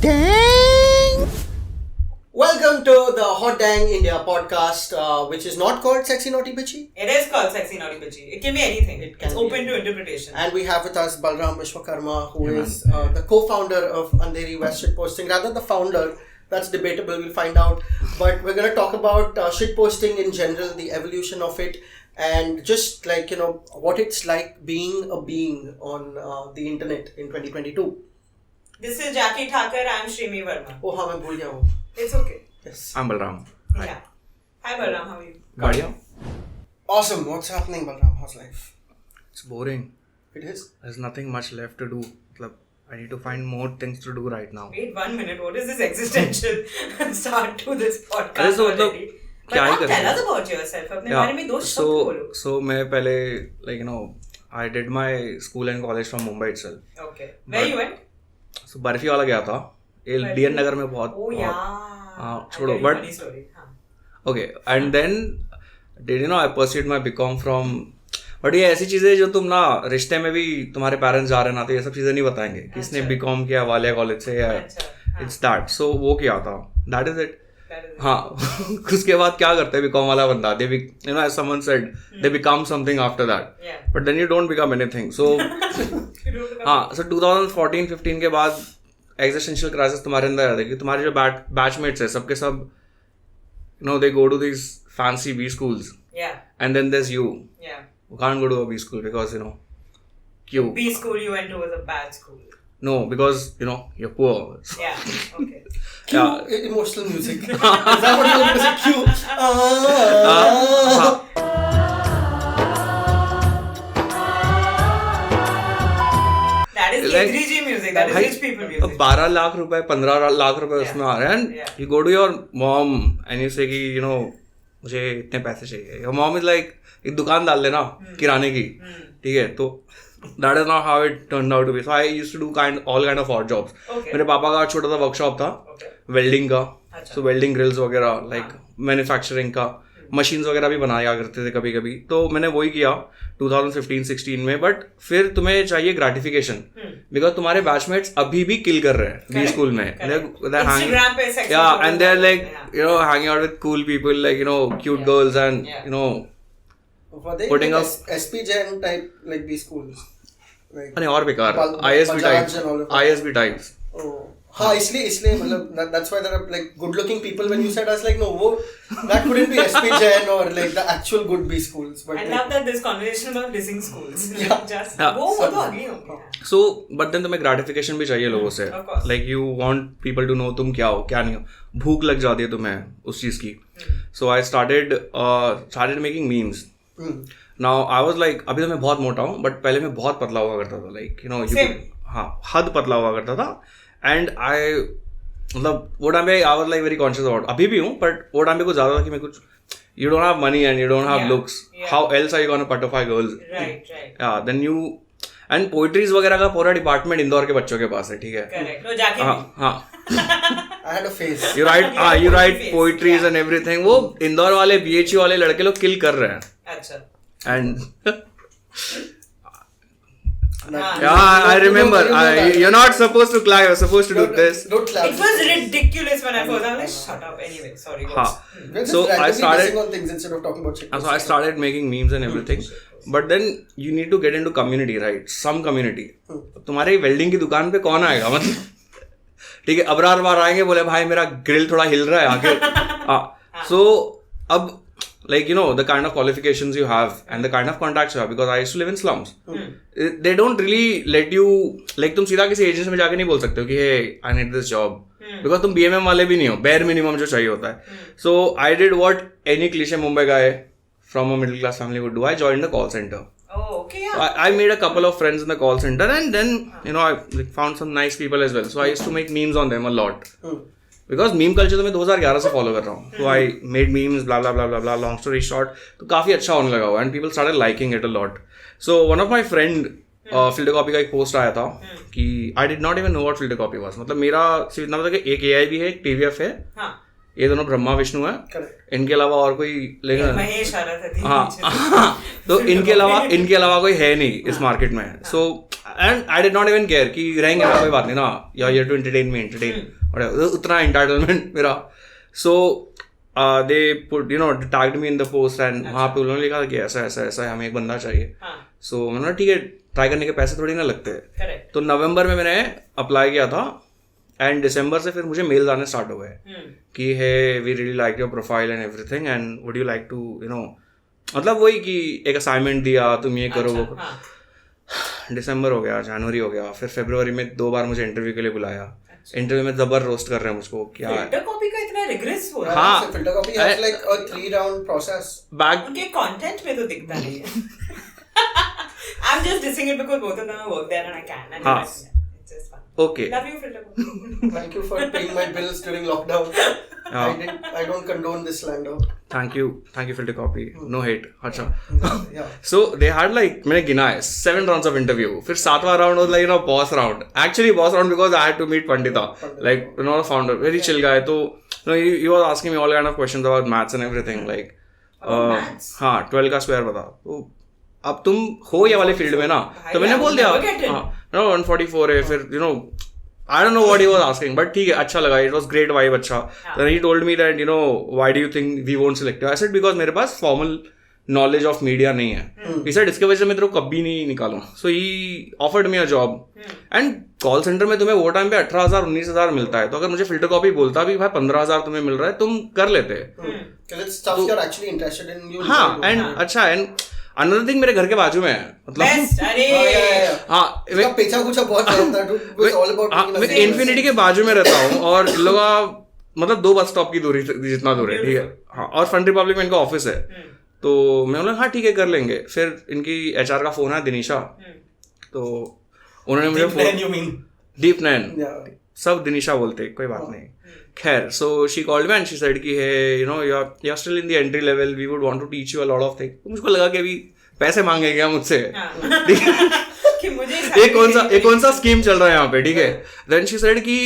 dang! Welcome to the Hot Dang India podcast, which is not called Sexy Naughty Bitchy. It is called Sexy Naughty Bitchy. It can be anything. It's open be. to interpretation. And we have with us Balram Vishwakarma, who is the co-founder of Andheri West Shitposting. Rather, the founder. That's debatable, we'll find out. But we're going to talk about shitposting in general, the evolution of it, and just like, what it's like being a being on the internet in 2022. This is Jackie Thakur. I'm Shrimi Verma. Oh, हाँ मैं भूल गया हूँ. It's okay. Yes. I'm Balram. Hi. Yeah. Hi Balram, how are you? Badhiya. Awesome. What's happening, Balram? How's life? It's boring. It is. There's nothing much left to do. I need to find more things to do right now. Wait 1 minute. What is this existential start to this podcast अरे तो already? But क्या ही now कर tell रहे us about yourself. अपने बारे में दो शब्द बोलो. So मैं पहले I did my school and college from Mumbai itself. Okay. Where you went? So barfi वाला गया था. DN नगर में बहुत. Oh yeah. हाँ छोड़ो but funny story. हाँ. okay and then did I pursued my BCom from. But ये ऐसी चीजें जो तुम ना रिश्ते में भी तुम्हारे पेरेंट्स जा रहे ना तो ये सब चीजें नहीं बताएंगे कि इसने बीकॉम किया वालिया कॉलेज से या इट्स दैट सो वो किया था दैट इज इट हाँ उसके बाद क्या करते हैं बीकॉम वाला बंदा they as someone said they become something after that but then you don't become anything so हाँ सो 2014-15 के बाद एग्जिस्टेंशियल क्राइसिस तुम्हारे अंदर आता है कि तुम्हारे जो बैचमेट्स है सबके सब they go to this fancy B schools and then there you You can't go to a B school because, Q. B school you went to was a bad school. No, because, you're poor. Yeah, okay. Q, emotional music. Is that what you're going to say? Q. That is K3G music. That is rich people music. 12 lakh रुपए 15 लाख रुपए उसमें आ रहे हैं and you go to your mom and you say कि मुझे इतने पैसे चाहिए. Your mom is like एक दुकान डाल लेना किराने की ठीक है तो that is not how it turned out to be. So I used to do all kind of odd jobs. मेरे पापा का छोटा सा वर्कशॉप था वेल्डिंग का सो वेल्डिंग ग्रिल्स वगैरह लाइक मैन्युफैक्चरिंग का मशीन्स वगैरह भी बनाया करते थे कभी कभी तो मैंने वही किया 2015-16 में बट फिर तुम्हें चाहिए ग्रेटिफिकेशन बिकॉज तुम्हारे बैचमेट्स अभी भी किल कर रहे हैं बी स्कूल में and they are like hanging out with cool people like cute girls and Were they putting like up SP Gen type like B schools? Like अरे और बेकार ISB types. Oh. हाँ इसलिए मतलब that's why there are like good looking people when you said I was like no that couldn't be SP Gen or like the actual good B schools. But I love that this conversation about dissing schools. वो तो आगे होंगे. So but then तुम्हें gratification भी चाहिए लोगों से. Like you want people to know तुम क्या हो क्या नहीं हो भूख लग जाती है तुम्हें उस चीज की. So I started making memes. Now I was like अभी तो मैं बहुत मोटा हूँ बट पहले मैं बहुत पतला हुआ करता था like हाँ हद पतला हुआ करता था एंड आई मतलब वो टाइम पे I was like very conscious about अभी भी हूँ बट वो टाइम पे कुछ ज़्यादा था कि मैं कुछ you don't have money and you don't have looks how else are you gonna butterfly girls right yeah then you and poetries वगैरह का पूरा डिपार्टमेंट इंदौर के बच्चों के पास है ठीक है correct no जाके हाँ I had a face. You write poetries and everything वो इंदौर वाले BHU वाले लड़के लोग किल कर रहे हैं अच्छा and I remember you're not supposed to clap you're supposed to do this Don't clap. it was ridiculous when I was like shut up anyway sorry so I started on things instead of talking about shit. so I started making memes and everything but then you need to get into community right some community तुम्हारे welding की दुकान पे कौन आएगा मतलब ठीक है अबरार बार आएंगे बोले भाई मेरा ग्रिल थोड़ा हिल रहा है आगे so अब like the kind of qualifications you have and the kind of contacts you have because I used to live in slums they don't really let you like तुम सीधा किसी एजेंसी में जाके नहीं बोल सकते हो कि hey I need this job because तुम BMM वाले भी नहीं हो bare minimum जो चाहिए होता है so I did what any cliche Mumbai guy from a middle class family would do I joined the call center so I made a couple of friends in the call center and then I found some nice people as well so I used to make memes on them a lot because meme culture तो मैं 2011 से follow कर रहा हूँ तो I made memes blah blah blah blah blah long story short तो काफ़ी अच्छा होने लगा हुआ and people started liking it a lot so one of my friend filter copy का एक पोस्ट आया था कि आई did not even know what filter copy was मतलब मेरा सिर्फ इतना पता कि एक AI भी है एक TVF है ये दोनों ब्रह्मा विष्णु है, इनके अलावा और कोई, लेकिन महेश आ रहा था हाँ तो इनके अलावा कोई है नहीं इस मार्केट में. So and I did not even care कि रहेंगे ना, कोई बात नहीं ना, you are here to entertain, उतना एंटरटेनमेंट मेरा. So they put tagged me in the post and वहाँ पे उन्होंने लिखा कि ऐसा ऐसा ऐसा हमें एक बंदा चाहिए. सो मैंने ठीक है, ट्राई करने के पैसे थोड़ी ना लगते. तो नवंबर में मैंने अप्लाई किया था एंड दिसंबर से फिर मुझे मेल्स आने स्टार्ट हो गए कि hey we really like your profile and everything and would you like to मतलब वही कि एक असाइनमेंट दिया, तुम ये करो वो. दिसंबर हो गया, जनवरी हो गया, फिर फरवरी में 2 बार मुझे इंटरव्यू के लिए बुलाया. इंटरव्यू में जबर रोस्ट कर रहे हैं मुझको. क्या फिल्टर कॉपी का इतना रिग्रेस हो रहा है. हाँ, filter copy has like a 3 round process. Back उनके कंटेंट में तो दिखता नहीं है. I'm just dissing it because both of them work there and I can. And it's just fun. Okay. Love you, filter copy. Thank you for paying my bills during lockdown. I don't condone this slander. Thank you, filter copy. No hate. अच्छा. Yeah. So they had like, मैंने गिना है 7 rounds of interview. फिर 7वां round was like boss round. Actually boss round because I had to meet Pandita, like the founder, very chill guy. तो he was asking me all kind of questions about maths and everything like. Maths? हाँ, 12 का square बता. तो अब तुम हो ये वाले फील्ड में ना, तो मैंने बोल दिया हाँ 144 है. फिर I don't know what he was asking, but ठीक है, अच्छा लगा, it was great vibe. अच्छा. Then he told me that why do you think we won't select you? I said because मेरे पास formal knowledge of media नहीं है. He said इसके वजह से मैं तेरे को कभी नहीं निकालूँ. So he offered me a job. And call centre में तुम्हें वो टाइम पे 18,000 19,000 मिलता है, तो अगर मुझे फिल्टर कॉपी बोलता भी भाई 15,000 तुम्हें मिल रहा है, तुम कर लेते. हाँ, एंड अच्छा, एंड अनदर थिंग मेरे घर के बाजू में है, मतलब हाँ मैं इन्फिनिटी के बाजू में रहता हूँ और इन लोगों का मतलब 2 बस स्टॉप की दूरी जितना दूर है. ठीक है. हाँ, और फन रिपब्लिक में इनका ऑफिस है. तो मैं बोला हाँ ठीक है कर लेंगे. फिर इनकी HR का फोन है दिनीशा, तो उन्होंने मुझे डीप नैन सब दिनीशा बोलते, कोई बात नहीं. खैर, so she called me and she said कि hey you are still in the entry level, we would want to teach you a lot of things. तो मुझको लगा कि अभी पैसे मांगे क्या मुझसे, ये कौन सा स्कीम चल रहा है यहाँ पे. ठीक है. देन शी सेड कि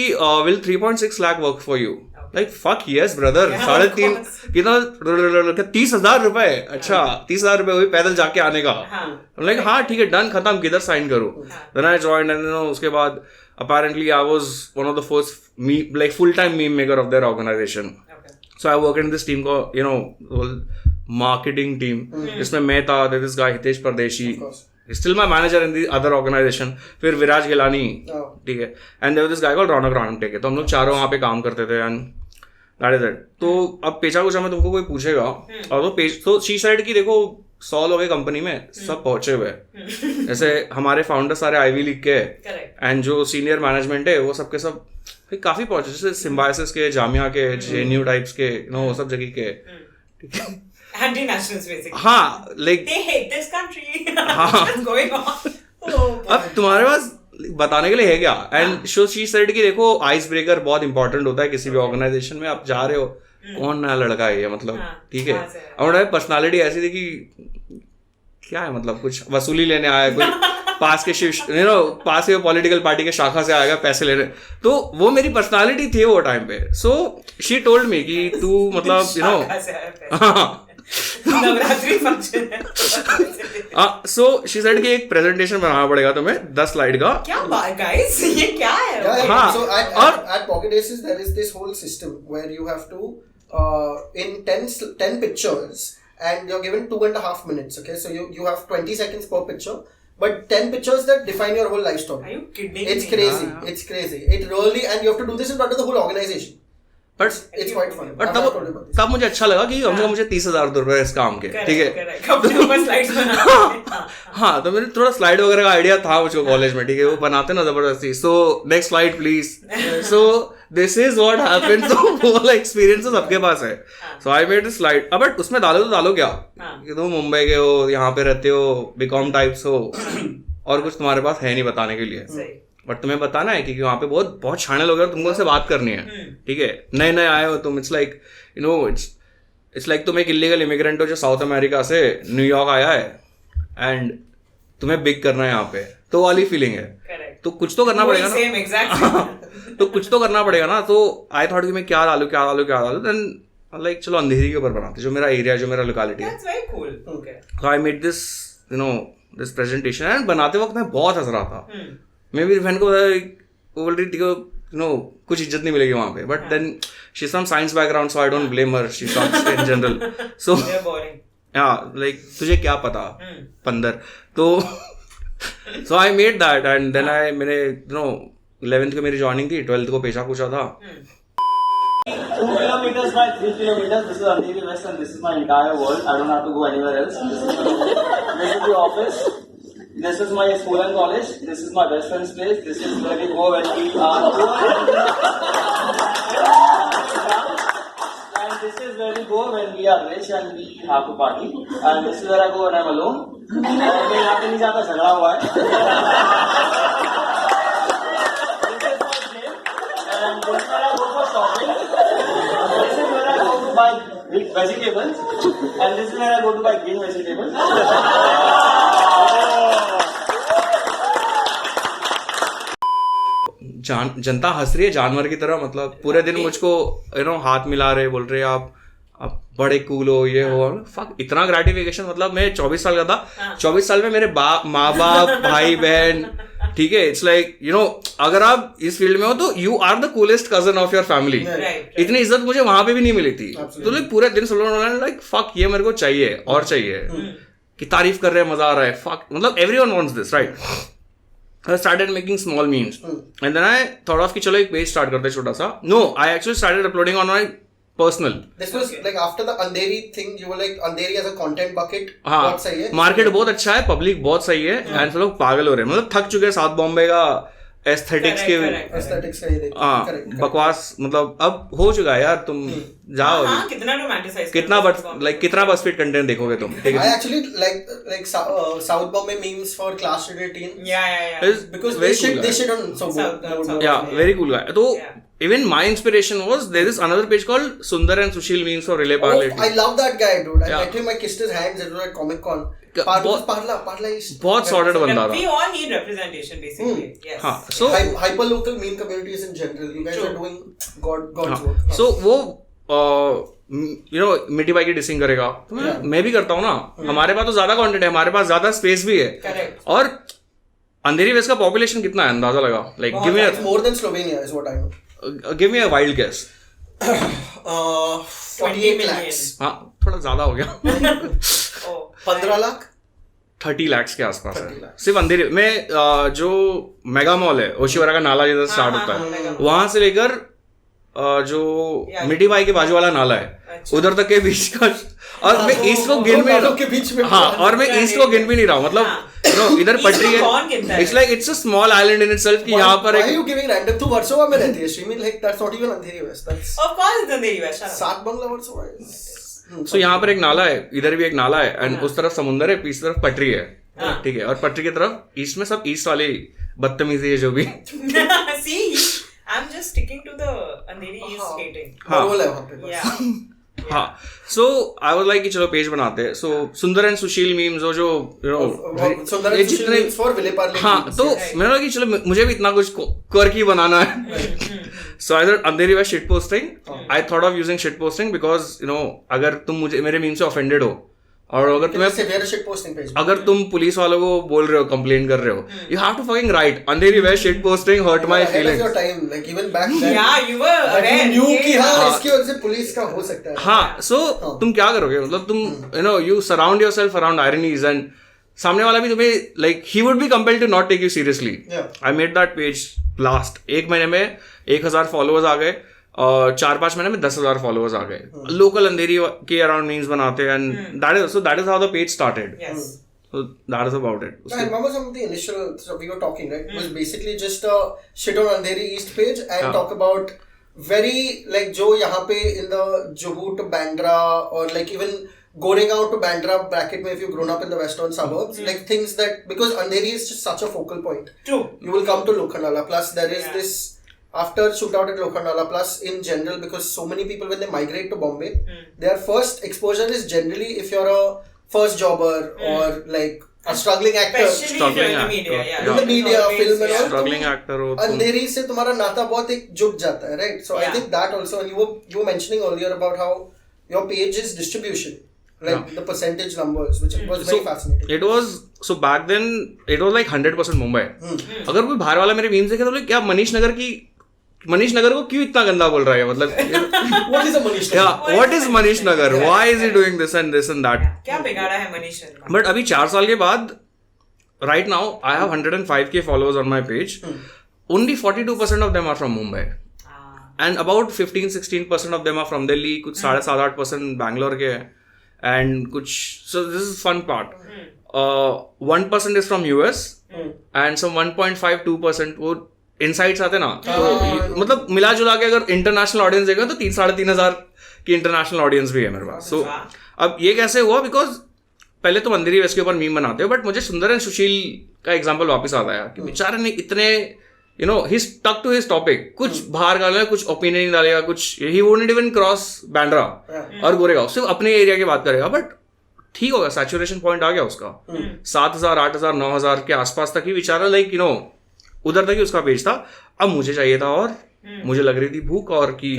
will 3.6 lakh work for you. Like fuck yes brother. 3.5 कितना 30,000 रुपए. अच्छा 30,000 रुपए हुई पैदल जाके आने का. लाइक हाँ ठीक है डन, खत्म, किधर साइन करूँ. देन आई जॉइंड एंड उसके बाद apparently I was one of the first full-time meme maker of their organization. So I worked in this team called marketing team. जिसमें मैं था, there this guy हितेश परदेशी, still my manager in the other organization. फिर विराज गिलानी, ठीक है, and there was this guy called रौनक रामटेके. तो हम लोग चारों वहाँ पे काम करते थे and that is it. तो अब पेचा कुछ में तुमको कोई पूछेगा और तो शी साइड की देखो 100 लोग कंपनी में सब पहुंचे हुए. जैसे हमारे फाउंडर सारे आईवी लीग के एंड जो सीनियर मैनेजमेंट है वो सबके सब काफी पहुंचे, जैसे सिम्बायोसिस के, जामिया के, जेएनयू टाइप्स के, वो सब जगह के. हाँ लाइक अब तुम्हारे पास बताने के लिए है क्या. एंड शो शी सेड कि देखो आइस ब्रेकर बहुत इंपॉर्टेंट होता है किसी भी ऑर्गेनाइजेशन में. आप जा रहे हो, कौन नया लड़का है ये, मतलब ठीक है, और पर्सनालिटी ऐसी थी कि क्या है, मतलब कुछ वसूली लेने आया, कोई पास के पॉलिटिकल पार्टी के शाखा से आएगा पैसे लेने. तो वो मेरी पर्सनालिटी थी वो टाइम पे. सो शी टोल्ड मी कि तू मतलब नवरात्रि फंक्शन है. सो शी सेड कि एक प्रेजेंटेशन बनाना पड़ेगा तुम्हें 10 स्लाइड का. क्या बात गाइस, ये क्या है. हाँ. So at Pocket Aces there is this whole system where you have to in 10 pictures and you're given 2.5 minutes. Okay, so you have 20 seconds per picture, but 10 pictures that define your whole life story. Are you kidding? It's crazy. It's crazy. It really, and you have to do this in front of the whole organization. But it's quite fun. But तब मुझे अच्छा लगा कि मुझे 30,000 रुपए इस काम के. ठीक है. हाँ, तो मेरे थोड़ा स्लाइड वगैरह का आइडिया था मुझको कॉलेज में. ठीक है, वो बनाते ना जबरदस्ती. So next slide please. So this is what happened. तो वो वाला एक्सपीरियंस सबके पास है. So I made slide. अब उसमें डालो क्या कि तुम मुंबई के हो, यहाँ पे रहते हो, बीकॉम टाइप्स हो और कुछ तुम्हारे पास है नहीं बताने के लिए. बट तुम्हें बताना है क्योंकि वहाँ पे बहुत छाने लोग हैं, तुमको उनसे बात करनी है. ठीक है, नए आए हो तुम. इट्स लाइक इट्स लाइक तुम एक इलीगल इमिग्रेंट हो जो साउथ अमेरिका से न्यूयॉर्क आया है एंड तुम्हें बिग करना है यहाँ पे. तो वाली फीलिंग है. तो कुछ तो करना पड़ेगा Same, exactly. तो कुछ तो करना पड़ेगा ना. तो आई थॉट कि मैं क्या डालूं देन लाइक चलो अंधेरी के ऊपर बनाते, जो मेरा एरिया, जो मेरा लोकेलिटी है. That's very cool. Okay. So I made this, this presentation, and बनाते वक्त मैं बहुत हंस रहा था. मैं भी बहन को बोल रही थी कुछ इज्जत नहीं मिलेगी वहाँ पे, but then she is from science background, so I don't blame her, she talks in general. So like तुझे क्या पता पंदर. तो so I made that, and then मैंने 11th को मेरी जॉइनिंग थी, 12th को पेशा पूछा था. 2 kilometers by 3 kilometers. This is Andheri West, and this is my entire world. I don't have to go anywhere else. This is the office. This is my school and college. This is my best friend's place. This is where we go when we are poor. And this is where we go when we are rich and we have to party. And this is where I go when I'm alone. And मैं यहाँ पे नहीं जाता, झगड़ा हुआ है. This is my gym. And this is where I go for shopping. This is where I go to buy vegetables, and this is where I go to buy green vegetables. जनता हंस रही है जानवर की तरह, मतलब पूरे दिन मुझको हाथ मिला रहे, बोल रहे आप बड़े कूल हो, ये हो. फक, इतना ग्रेटिफिकेशन. मतलब मैं 24 साल का था. 24 साल में मेरे माँ बाप, भाई बहन, ठीक है, इट्स लाइक अगर आप इस फील्ड में हो तो you are the coolest cousin of your family. इतनी इज्जत मुझे वहां पे भी नहीं मिली थी. तो लाइक पूरे दिन लाइक फक, ये मेरे को चाहिए और चाहिए, कि तारीफ कर रहे हैं, मजा आ रहा है. फक, मतलब everyone wants this, right. I started making small memes, and then I thought of कि चलो एक पेज स्टार्ट करते हैं छोटा सा. No, I actually started uploading on my personal. This was like after the Andheri thing, you were like Andheri as a content bucket. हाँ, बहुत सही है. मार्केट बहुत अच्छा है, पब्लिक बहुत सही है, एंड सब लोग पागल हो रहे हैं. मतलब थक चुके हैं साउथ बॉम्बे का एस्थेटिक्स के. एस्थेटिक्स का ये देखो. हाँ, बकवास. मतलब अब हो चुका है यार, तुम जाओ. कितना रोमांटिसाइज, कितना बसफिट कंटेंट देखोगे तुम. I actually like South Bombay memes for class 18. Yeah. Because Very they cool shit on so good. Yeah, very cool guy. तो even my inspiration was there is another page called Sundar and Sushil memes for Relay Parle. I love that guy, dude. I Yeah. met him, I kissed his hands at Comic Con. Parla is बहुत sorted बंदा We था. all need representation, basically. Yes. हाँ, so hyper local meme communities in general. You guys are doing God's work. so वो मिट्टी भाई की dissing करेगा, मैं भी करता हूँ ना. हमारे पास तो ज्यादा कंटेंट है, हमारे पास ज्यादा स्पेस भी है. Correct. और अंधेरी वेस्ट का पॉपुलेशन कितना है अंदाजा लगा. Like give It's more than Slovenia is what I know. Me a wild guess. 48 lakhs. हाँ, थोड़ा ज्यादा हो गया. 15 लाख 30 lakhs के आसपास है सिर्फ अंधेरी में. जो मेगा मॉल है ओशिवारा का नाला जिधर स्टार्ट होता है, वहां से लेकर जो मिट्टी भाई के बाजू वाला नाला है उधर तक के बीच का. और मैं ईस्ट को गिन भी और मैं ईस्ट को गिन भी नहीं रहा हूँ. मतलब इधर पटरी है. It's like it's a small island in itself कि यहाँ पर Why are you giving random? तू वर्सोवा में रहती है Shrimi. Like that's not even Andheri West. That's Of course it's Andheri West. सात बंगला वर्सोवा है. सो यहाँ पर एक नाला है, इधर भी एक नाला है, एंड उस तरफ समुंदर है, पीछे तरफ पटरी है. ठीक है, और पटरी की तरफ ईस्ट में सब ईस्ट वाले बदतमीजी है जो भी. See, I'm just sticking to the Andheri East hating. बरोल है वहाँ पे. Yeah. हाँ, सो आई वाज लाइक कि चलो पेज बनाते हैं. सो सुंदर एंड सुशील मीम्स हो जो सुंदर and Sushil memes for Relay Parle. हाँ, तो मैंने लगा कि चलो मुझे भी इतना कुछ quirky बनाना है. So I thought Andheri West shit posting. I thought of using shit posting because अगर तुम मेरे मीम से offended हो, और अगर तुम्हें अगर तुम पुलिस वालों को बोल रहे हो, कंप्लेन कर रहे हो, you have to fucking write Andheri west shit posting hurt my feelings. हाँ, सो तुम क्या करोगे, मतलब तुम you surround yourself around ironies, and सामने वाला भी तुम्हें like he would be compelled to not take you seriously. I made that page blast. 1 महीने में 1000 फॉलोअर्स आ गए, और 4-5 महीने में 10,000 फॉलोअर्स आ गए. लोकल अंधेरी के अराउंड मीम्स बनाते हैं, and that is how the page started. So that is about it. I remember some of the initial stuff we were talking, right? It was basically just a shit on Andheri East page and talk about very like जो यहाँ पे in the Juhu to Bandra or like even going out to Bandra bracket में if you've grown up in the western suburbs, like things that because Andheri is just such a focal point. True. You will come to Lokhandwala. Plus there is this after shootout at Lokhandwala. Plus in general because so many people when they migrate to Bombay, their first exposure is generally if you're a first jobber or like a struggling actor Especially if you're in the media, yeah. in the media, film and all. Struggling actor हो तुम. अंधेरी से तुम्हारा नाता बहुत एक जुड़ जाता है, right? So I Yeah. think that also, and you were mentioning earlier about how your page's distribution, like the percentage numbers, which was very fascinating. It was so back then. It was like 100% Mumbai. अगर कोई बाहर वाला मेरे memes देखे तो बोले क्या मनीष नगर को क्यों इतना गंदा बोल रहा है मतलब. What is a Manish? Yeah, what is Manish Nagar? Why is he doing this and that? क्या बिगाड़ा है मनीष शर्मा? But अभी 4 साल के बाद, right now I have 105k followers on my page. Only 42% of them are from Mumbai. And about 15-16% of them are from Delhi. कुछ 7.5-8% बैंगलोर के हैं. And कुछ, so this is fun part. 1% is from US. And some 1.5-2% वो insights आते ना, तो मतलब मिला जुला के अगर इंटरनेशनल ऑडियंस देगा तो 3,500 की इंटरनेशनल ऑडियंस भी है मेरे पास. सो अब ये कैसे हुआ, बिकॉज पहले तुम अंधेरी वेस्ट के ऊपर मीम बनाते हो, बट मुझे सुंदर एंड सुशील का एग्जांपल वापस आता है कि बेचारे ने इतने ही स्टक टू हिज टॉपिक, कुछ बाहर डालेगा, कुछ ओपिनियन नहीं डालेगा, कुछ he won't even cross Bandra और गोरेगांव, सिर्फ अपने एरिया की बात करेगा. बट ठीक होगा, सैचुरेशन पॉइंट आ गया उसका. 7,000, 8,000, 9,000 के आसपास तक ही बेचारा लाइक उधर तक ही उसका पेज था. अब मुझे चाहिए था और मुझे लग रही थी भूख, और कि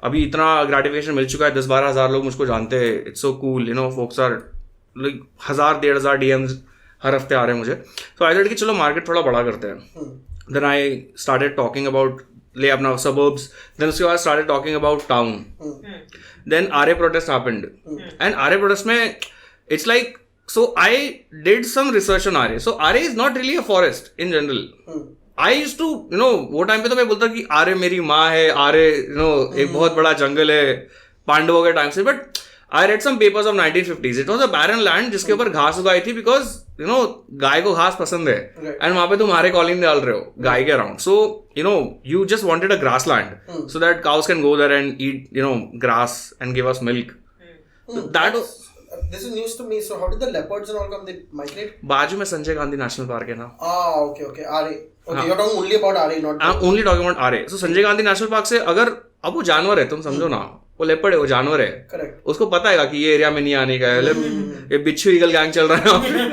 अभी इतना ग्रेटिफिकेशन मिल चुका है, 10-12 हज़ार लोग मुझको जानते हैं. It's so cool, folks are like 1,000-1,500 DMs हर हफ्ते आ रहे हैं मुझे. तो आई थॉट कि चलो मार्केट थोड़ा बड़ा करते हैं. Then I started talking about ले अपना सबर्ब्स. देन उसके बाद started talking about town. Then RA protest happened, and RA protest में it's like, so I did some research on RA. So RA is not really a forest in general. I used to, वो time पे तो मैं बोलता कि RA मेरी माँ है, RA एक बहुत बड़ा जंगल है पांडवों के टाइम से. But I read some papers of 1950s. It was a barren land जिसके ऊपर घास उगाई थी, because गाय को घास पसंद है, एंड वहां पे तुम RA कॉलोनी डाल रहे हो गाय के around. So you just wanted a grassland so that cows can go there and eat grass and give us milk. So that was, this is news to me. So how did the leopards and all come? They migrate? बाजू में Sanjay Gandhi national park है ना. Okay. RA. Okay, you're talking only about RA, not. I'm only talking about RA. So Sanjay Gandhi national park से अगर अब वो जानवर है, तुम समझो ना, वो लेपर्ड है, वो जानवर है. Correct. उसको पता है कि ये एरिया में नहीं आने का है. ये बिच्छू ईगल गैंग चल रहा है.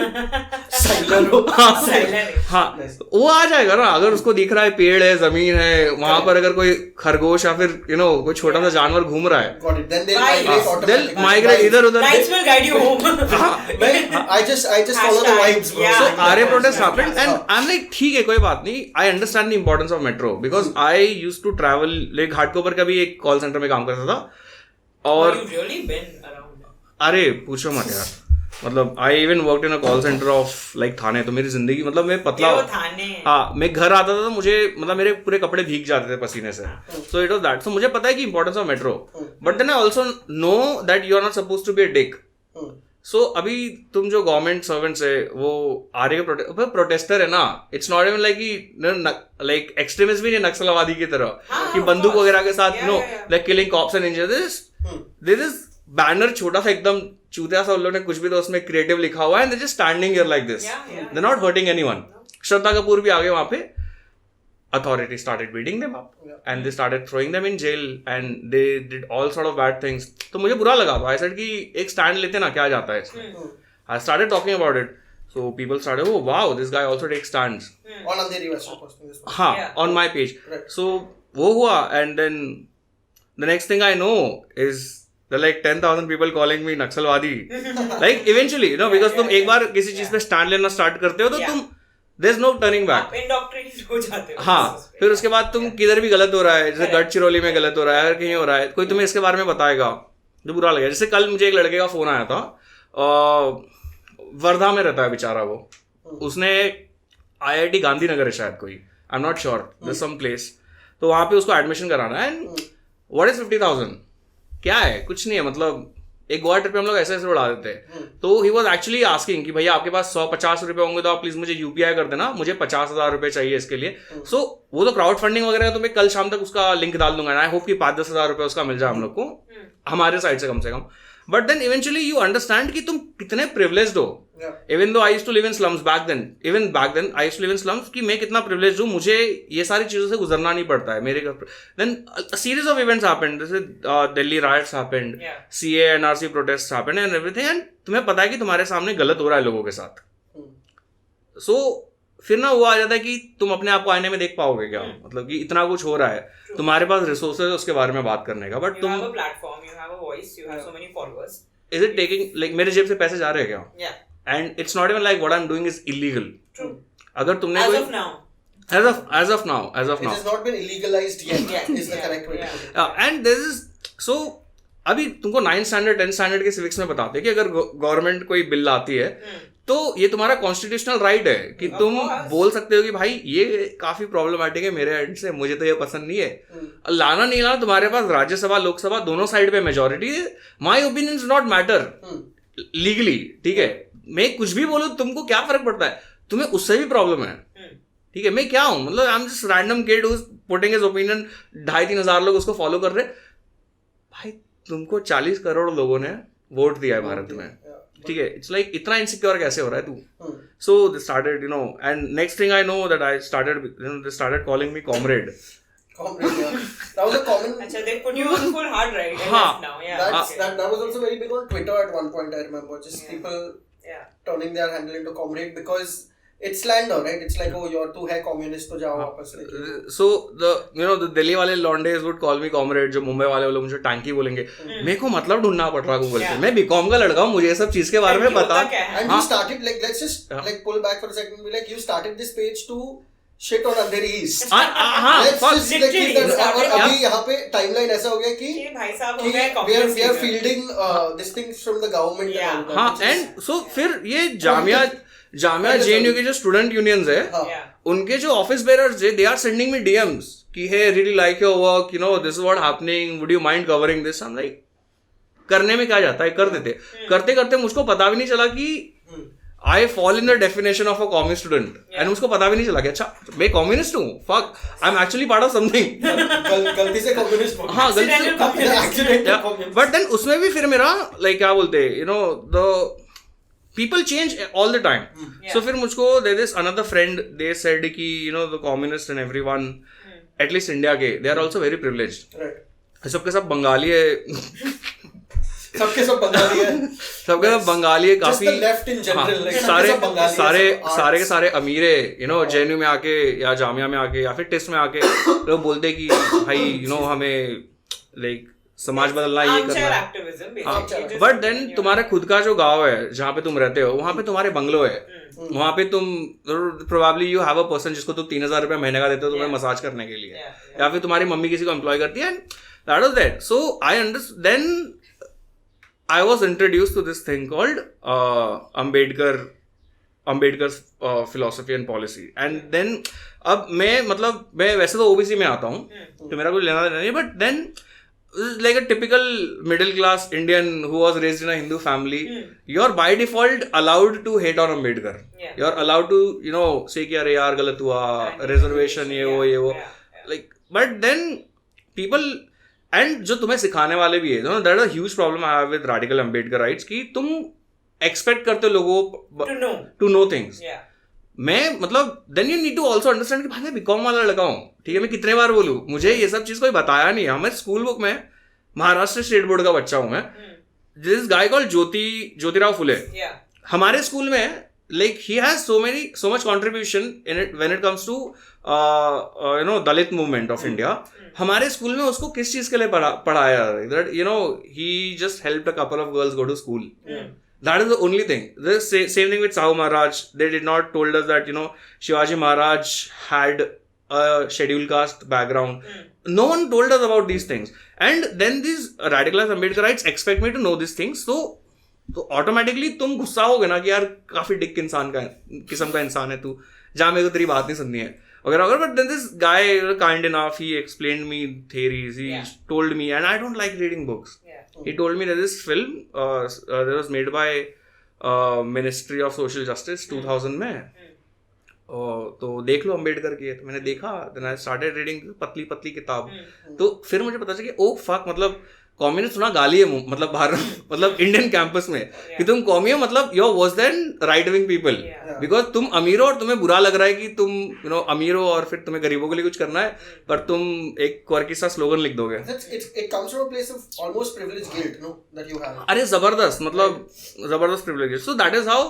हाँ, वो आ जाएगा ना. अगर उसको दिख रहा है पेड़ है, जमीन है, वहां पर अगर कोई खरगोश या फिर कोई छोटा सा जानवर घूम रहा है, Got it. Then they'll migrate automatically. they'll migrate इधर उधर. Lights will guide you home. I just follow the vibes, bro. Yeah. So RA protest happened and I'm like ठीक है, कोई बात नहीं. I understand the importance of metro because I used to travel like Ghatkopar का भी एक call centre में काम करता था. और You've really been around. अरे पूछो मत यार, मतलब I even worked in a call centre of like Thane. तो मेरी जिंदगी मतलब मैं पतला, हाँ, मैं घर आता था तो मुझे मतलब मेरे पूरे कपड़े भीग जाते थे पसीने से. So it was that. So मुझे पता है कि importance of metro, but then I also know that you are not suppose to be a dick. So अभी तुम जो गवर्नमेंट सर्वेंट्स है वो RA के प्रोटेस्टर है ना, it's not even like extremist भी नहीं नक्सलवादी की तरह कि बंदूक वगैरह के साथ like killing cops and injures. This is banner छोटा सा एकदम चूतिया सा, उन लोगों ने कुछ भी तो उसमें क्रिएटिव लिखा हुआ है, and they just standing here like this. They are not hurting anyone. Shraddha Kapoor भी आ गए वहां पे. Authority started beating them up, and they started throwing them in jail, and they did all sort of bad things. तो मुझे बुरा लगा. I said कि एक स्टैंड लेते ना, क्या जाता है इसमें. I started talking about it, so people started, oh wow, this guy also takes stands. On Andheri West posting this one. हाँ, on my page. So वो हुआ, and then the next thing I know is there are like 10,000 people calling me नक्सलवादी. Like eventually, because तुम एक बार किसी चीज पे stand लेना start करते हो तो तुम there's no turning back. Indoctrinated हो जाते हो. हाँ, फिर उसके बाद तुम किधर भी गलत हो रहा है, जैसे गढ़चिरौली में गलत हो रहा है, कहीं हो रहा है, कोई तुम्हें इसके बारे में बताएगा तो बुरा लगेगा. जैसे कल मुझे एक लड़के का फोन आया था, वर्धा में रहता है बेचारा वो. उसने IIT गांधीनगर है शायद कोई, I am not sure, there some place. तो वहां पे उसको एडमिशन कराना है. And what is 50,000? क्या है, कुछ नहीं है. मतलब एक गोवा ट्रिप पे हम लोग ऐसे उड़ा देते हैं. तो ही वॉज एक्चुअली आस्किंग कि भैया आपके पास 150 रुपए होंगे तो आप प्लीज मुझे UPI कर देना, मुझे 50,000 रुपए चाहिए इसके लिए. सो वो तो क्राउड फंडिंग वगैरह तो मैं कल शाम तक उसका लिंक डाल दूंगा. आई होप कि 5-10 हज़ार रुपए उसका मिल जाए हम लोग को, हमारे साइड से कम से कम. But then eventually you understand कि तुम कितने प्रिविलेज्ड हो. Even though I used to live in slums back then, I used to live in slums, कि मैं कितना प्रिविलेज्ड हूँ, मुझे ये सारी चीजों से गुजरना नहीं पड़ता है मेरे घर. Then series of events happened, जैसे Delhi riots happened, CA NRC protest happened and everything. And तुम्हें पता है कि तुम्हारे सामने गलत हो रहा है लोगों के साथ, सो फिर ना वो आ जाता है कि तुम अपने आप को आईने में देख पाओगे क्या, मतलब कि इतना कुछ हो रहा है, तुम्हारे पास रिसोर्सेज है उसके बारे में बात करने का, बट तुम have a platform, you have a voice, you have so many followers. Is it taking like मेरे जेब से पैसे जा रहे हैं क्या? Yeah. And it's not even like what I am doing is illegal. True. अगर तुमने As कोई of now. as of now It has not been illegalized yet. Yeah. Is the correct way to put it. And this is so अभी तुमको 9th standard 10th standard के civics में बताते हैं कि अगर गवर्नमेंट कोई बिल लाती है तो ये तुम्हारा कॉन्स्टिट्यूशनल राइट है कि तुम बोल सकते हो कि भाई ये काफी प्रॉब्लमैटिक है मेरे एंड से, मुझे तो ये पसंद नहीं है. लाना नहीं लाना तुम्हारे पास राज्यसभा लोकसभा दोनों साइड पे मेजोरिटी है. My opinion not matter legally. ठीक है, मैं कुछ भी बोलूं तुमको क्या फर्क पड़ता है? तुम्हें उससे भी प्रॉब्लम है. ठीक है, मैं क्या हूं, मतलब I am just random kid who is putting his opinion. 2,500-3 हजार लोग उसको फॉलो कर रहे. भाई तुमको 40 करोड़ लोगों ने वोट दिया है भारत में. ठीक है, इट्स लाइक इतना इनसिक्योर कैसे हो रहा है तू? So they started and next thing I know that I started they started calling me comrade. Comrade, yeah. That was a common. Achha, they put you on full hard right now. Yeah. That was also very big on Twitter at one point. I remember just people turning their handle into comrade because it's slander, right? It's like, oh, you're too है communist तो जाओ वापस लेके. So the Delhi वाले लॉन्डेज would call me comrade. जो मुंबई वाले लोग मुझे टैंकी बोलेंगे. मेरे को मतलब ढूंढना पड़ रहा गूगल पे. मैं बीकॉम का लड़का हूँ, मुझे ये सब चीज के बारे में पता. And you started like, let's just like pull back for a second. Be like, you started this page to shit on Andheri East. Let's just like keep that. और अभी यहाँ पे timeline ऐसा हो गया कि भाई साहब हो गए we are fielding this thing from the government. हाँ, and so फिर ये जामिया JNU के जो स्टूडेंट यूनियंस है उनके जो ऑफिस बेरर्स है, they are sending me DMs कि hey really like your work, this is what happening, would you mind covering this. I am like करने में क्या जाता है, कर देते. करते करते मुझको पता भी नहीं चला कि I fall in the definition of a communist student. And मुझको पता भी नहीं चला कि अच्छा मैं कॉम्युनिस्ट हूँ. Fuck, I am actually part of something. गलती से कम्युनिस्ट. हाँ, गलती से. बट देन उसमें भी फिर मेरा लाइक क्या बोलते the people change all the time. So फिर मुझको there is another friend, they said कि the communists and everyone, at least India के, they are also very privileged. Right. सबके सब बंगाली है. सबके सब बंगाली है. सबके सब बंगाली है काफी. Just the left in general. Like सारे के सारे अमीर है. JNU में आके या जामिया में आके या फिर टिस्ट में आके लोग बोलते कि भाई हमें लाइक समाज बदलना, ये करना. बट देन तुम्हारा खुद का जो गांव है जहाँ पे तुम रहते हो, वहां पे तुम्हारे बंगलो है. वहां पे तुम probably you have a person जिसको तुम 3,000 रुपए महीने का देते हो तुम्हें मसाज करने के लिए, या फिर तुम्हारी मम्मी किसी को एम्प्लॉय करती है. That was that. So I understand. Then I was introduced to this thing called Ambedkar's philosophy and policy. And then अब मैं वैसे तो ओबीसी में आता हूँ तो मेरा कुछ लेना देना नहीं, but then like a typical middle class Indian who was raised in a Hindu family, you're by default allowed to hate on Ambedkar. You're allowed to say कि अरे यार गलत हुआ, reservation ये वो like. But then people and जो तुम्हें सिखाने वाले भी है, that is a huge problem I have with radical Ambedkarites कि तुम expect करते हो लोगों to know things. मैं then you need to also understand कि भाई मैं बीकॉम वाला लड़का हूँ. ठीक है, मैं कितने बार बोलूँ, मुझे ये सब चीज कोई बताया नहीं है. मैं स्कूल बुक में महाराष्ट्र स्टेट बोर्ड का बच्चा हूँ मैं. This guy called Jyotirao Phule. हमारे स्कूल में like he has so much contribution in it when it comes to Dalit movement of India. हमारे स्कूल में उसको किस चीज के लिए पढ़ाया, that he just helped a couple of girls go to school. That is the only thing. The same thing with Sahu Maharaj. They did not told us that Shivaji Maharaj had a scheduled caste background. No one told us about these things. And then these radicalized Ambedkarites expect me to know these things. So automatically तुम गुस्सा होगे ना कि यार काफी Dick किस्म का इंसान है तू, जहाँ मेरे को तेरी बात नहीं सुननी है वगैरह. But then this guy kind enough, he explained me theories. He told me, and I don't like reading books. He told me that this film that was made by Ministry of Social Justice 2000 में, तो देख लो अम्बेडकर की है. तो मैंने देखा, then I started reading पतली पतली किताब. तो फिर मुझे पता चला कि ओ फक, मतलब कम्युनिस्ट सुना गाली है भारत इंडियन कैंपस में कि तुम कौमी हो, मतलब your worse than right wing people, because तुम अमीर हो और तुम्हें बुरा लग रहा है कि तुम अमीर हो और फिर तुम्हें गरीबों के लिए कुछ करना है, पर तुम एक क्वर्की सा स्लोगन लिख दोगे. अरे जबरदस्त privilege. So that is how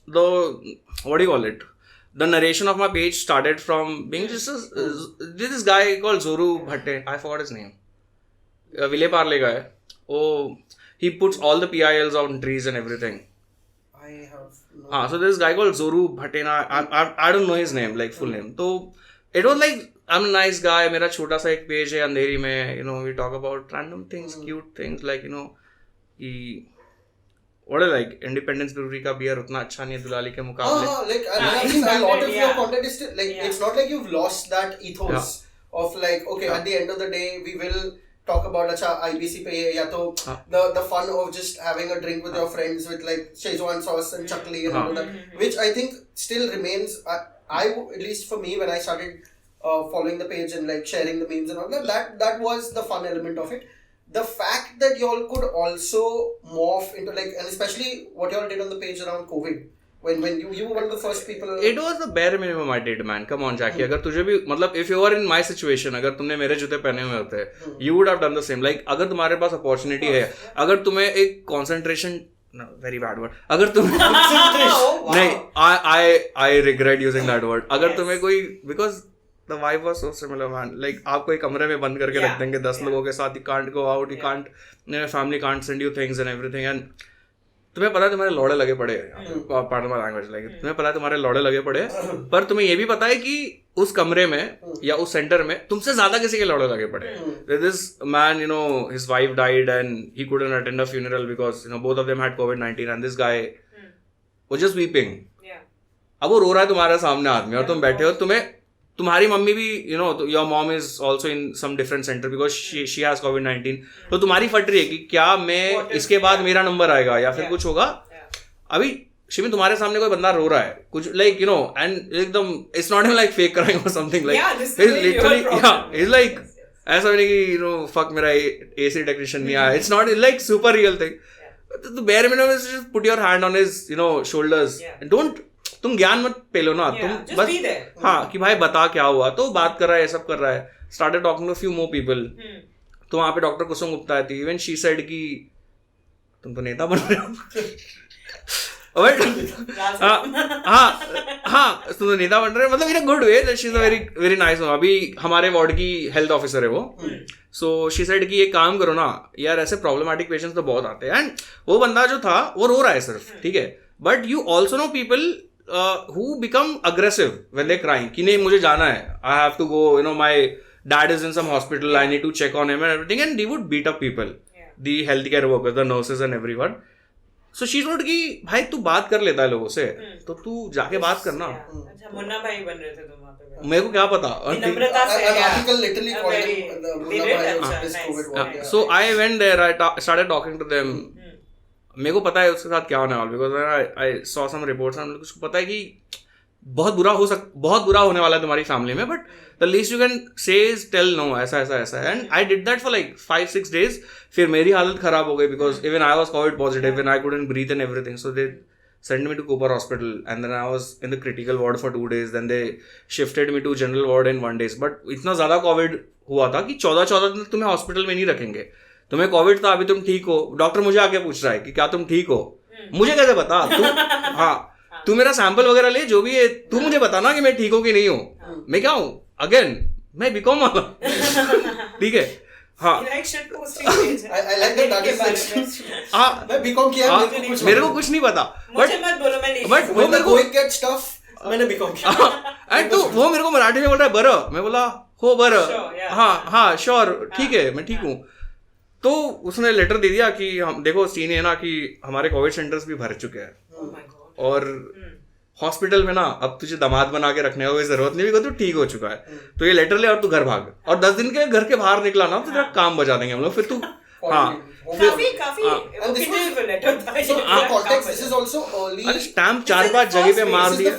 the what do you call it, the narration of my page started from being this guy called Zoru Bhatte. I forgot his name. Vile Parle guy. Oh, he puts all the PILs on trees and everything. I have no So there's this guy called Zoru Bhatte. I don't know his name, like full name. So it was like, I'm a nice guy. मेरा छोटा सा एक page है अंधेरी में. You know, we talk about random things, cute things, like, you know, what is like Independence Brewery का beer उतना अच्छा नहीं है दुलाली के मुकाबले. like I think a lot of your yeah. content is still like it's not like you've lost that ethos of like okay at the end of the day we will talk about अच्छा IBC पे या तो the fun of just having a drink with your friends with like Szechuan sauce and chakli and all that, which I think still remains. I at least for me when I started following the page and like sharing the memes and all that was the fun element of it. The fact that y'all could also morph into like, and especially what y'all did on the page around COVID, when you were one of the first people. It was the bare minimum I did, man. Come on, Jackie. अगर तुझे भी मतलब if you were in my situation, अगर तुमने मेरे जूते पहने हुए होते, you would have done the same. Like अगर तुम्हारे पास opportunity है, अगर तुम्हें एक concentration, no, very bad word. अगर तुम्हें नहीं, I regret using that word. अगर तुम्हें कोई because the vibe was so similar, man. Like आपको एक कमरे में बंद करके रख देंगे 10 लोगों के साथ. You can't go out. You can't. Your family can't send you things and everything. And तुम्हें पता है तुम्हारे लौड़े लगे पड़े हैं. Pardon my language. Like तुम्हें पता है तुम्हारे लौड़े लगे पड़े हैं. पर तुम्हें ये भी पता है कि उस कमरे में या उस सेंटर में तुमसे ज्यादा किसी के लौड़े लगे पड़े हैं. This man, you know, his wife died and he couldn't attend a funeral because you know both of them had COVID-19 and this guy was just weeping. अब वो रो रहा है तुम्हारे सामने आदमी और तुम बैठे हो. तुम्हारी मम्मी भी you know your mom is also in some different center because she has COVID-19. तो तुम्हारी फट रही है कि क्या मैं इसके बाद मेरा नंबर आएगा या फिर कुछ होगा. अभी शिमी तुम्हारे सामने कोई बंदा रो रहा है कुछ like you know and एकदम it's not even like fake crying or something like this he's is literally he's like ऐसा नहीं कि you know fuck मेरा AC technician नहीं आया. It's not like super real thing. The bare minimum is just put your hand on his you know shoulders and don't तुम ज्ञान मत पेलो ना. तुम बस हाँ कि भाई बता क्या हुआ. तो बात कर रहा है ये सब कर रहा है. Started talking to few more people. तो वहाँ पे डॉक्टर कुसुम गुप्ता आई थी. इवन शी सेड कि तुम तो नेता बन रहे हो. हाँ तुम तो नेता बन रहे हो मतलब in a good way. She is a very very nice. अभी हमारे वार्ड की हेल्थ ऑफिसर है वो. सो शी सेड कि ये काम करो ना यार ऐसे प्रॉब्लमेटिक पेशेंट्स तो बहुत आते हैं. एंड वो बंदा जो था वो रो रहा है सिर्फ. ठीक है. But you also know people who become aggressive when they're crying कि नहीं मुझे जाना है. I have to go, you know, my dad is in some hospital, I need to check on him and everything, and they would beat up people, the healthcare workers, the nurses and everyone. So she told कि भाई तू बात कर लेता है लोगों से तो तू जाके बात करना. अच्छा मुन्ना भाई बन रहे थे तुम वहाँ पे. मेरे को क्या पता. नम्रता से an article literally called him the Munna Bhai of this COVID war. So I went there, I started talking to them. मेरे को पता है उसके साथ क्या होने वाला because I saw some reports. हम लोग को पता है कि बहुत बुरा होने वाला है तुम्हारी फैमिली में. But the least you can say is tell no ऐसा ऐसा ऐसा. And I did that for like 5-6 days. फिर मेरी हालत खराब हो गई because even I was covid positive and I couldn't breathe and everything. So they sent me to Cooper Hospital and then I was in the critical ward for 2 days. Then they shifted me to general ward in 1 day. But इतना ज़्यादा Covid हुआ था कि 14 दिन तुम्हें hospital में नहीं रखेंगे. तुम्हें कोविड था अभी तुम ठीक हो. डॉक्टर मुझे आके पूछ रहा है कि क्या तुम ठीक हो. मुझे कैसे बता तू. हाँ तू मेरा सैंपल वगैरह ले जो भी है. तू मुझे बताना कि मैं ठीक हूँ कि नहीं हूँ. मैं क्या हूँ अगेन मैं बीकॉम वाला. ठीक है. हाँ I like that is हाँ मैं बीकॉम किया मेरे को कुछ नहीं पता. बट वो मेरे को get stuff मैंने बीकॉम किया. एंड तो वो मेरे को मराठी में बोल रहा है बरं. मैं बोला हो बरं. हाँ श्योर ठीक है मैं ठीक हूँ. तो उसने लेटर दे दिया कि हम देखो सीन है ना कि हमारे कोविड सेंटर्स भी भर चुके हैं और हॉस्पिटल में ना अब तुझे दामाद बना के रखने का कोई जरूरत नहीं बिकॉज तू ठीक हो चुका है. तो ये लेटर ले और तू घर भाग. और 10 दिन के घर के बाहर निकला ना तो तेरा काम बजा देंगे हम लोग. फिर तू स्टैम्प 4-5 जगह पे मार दिया.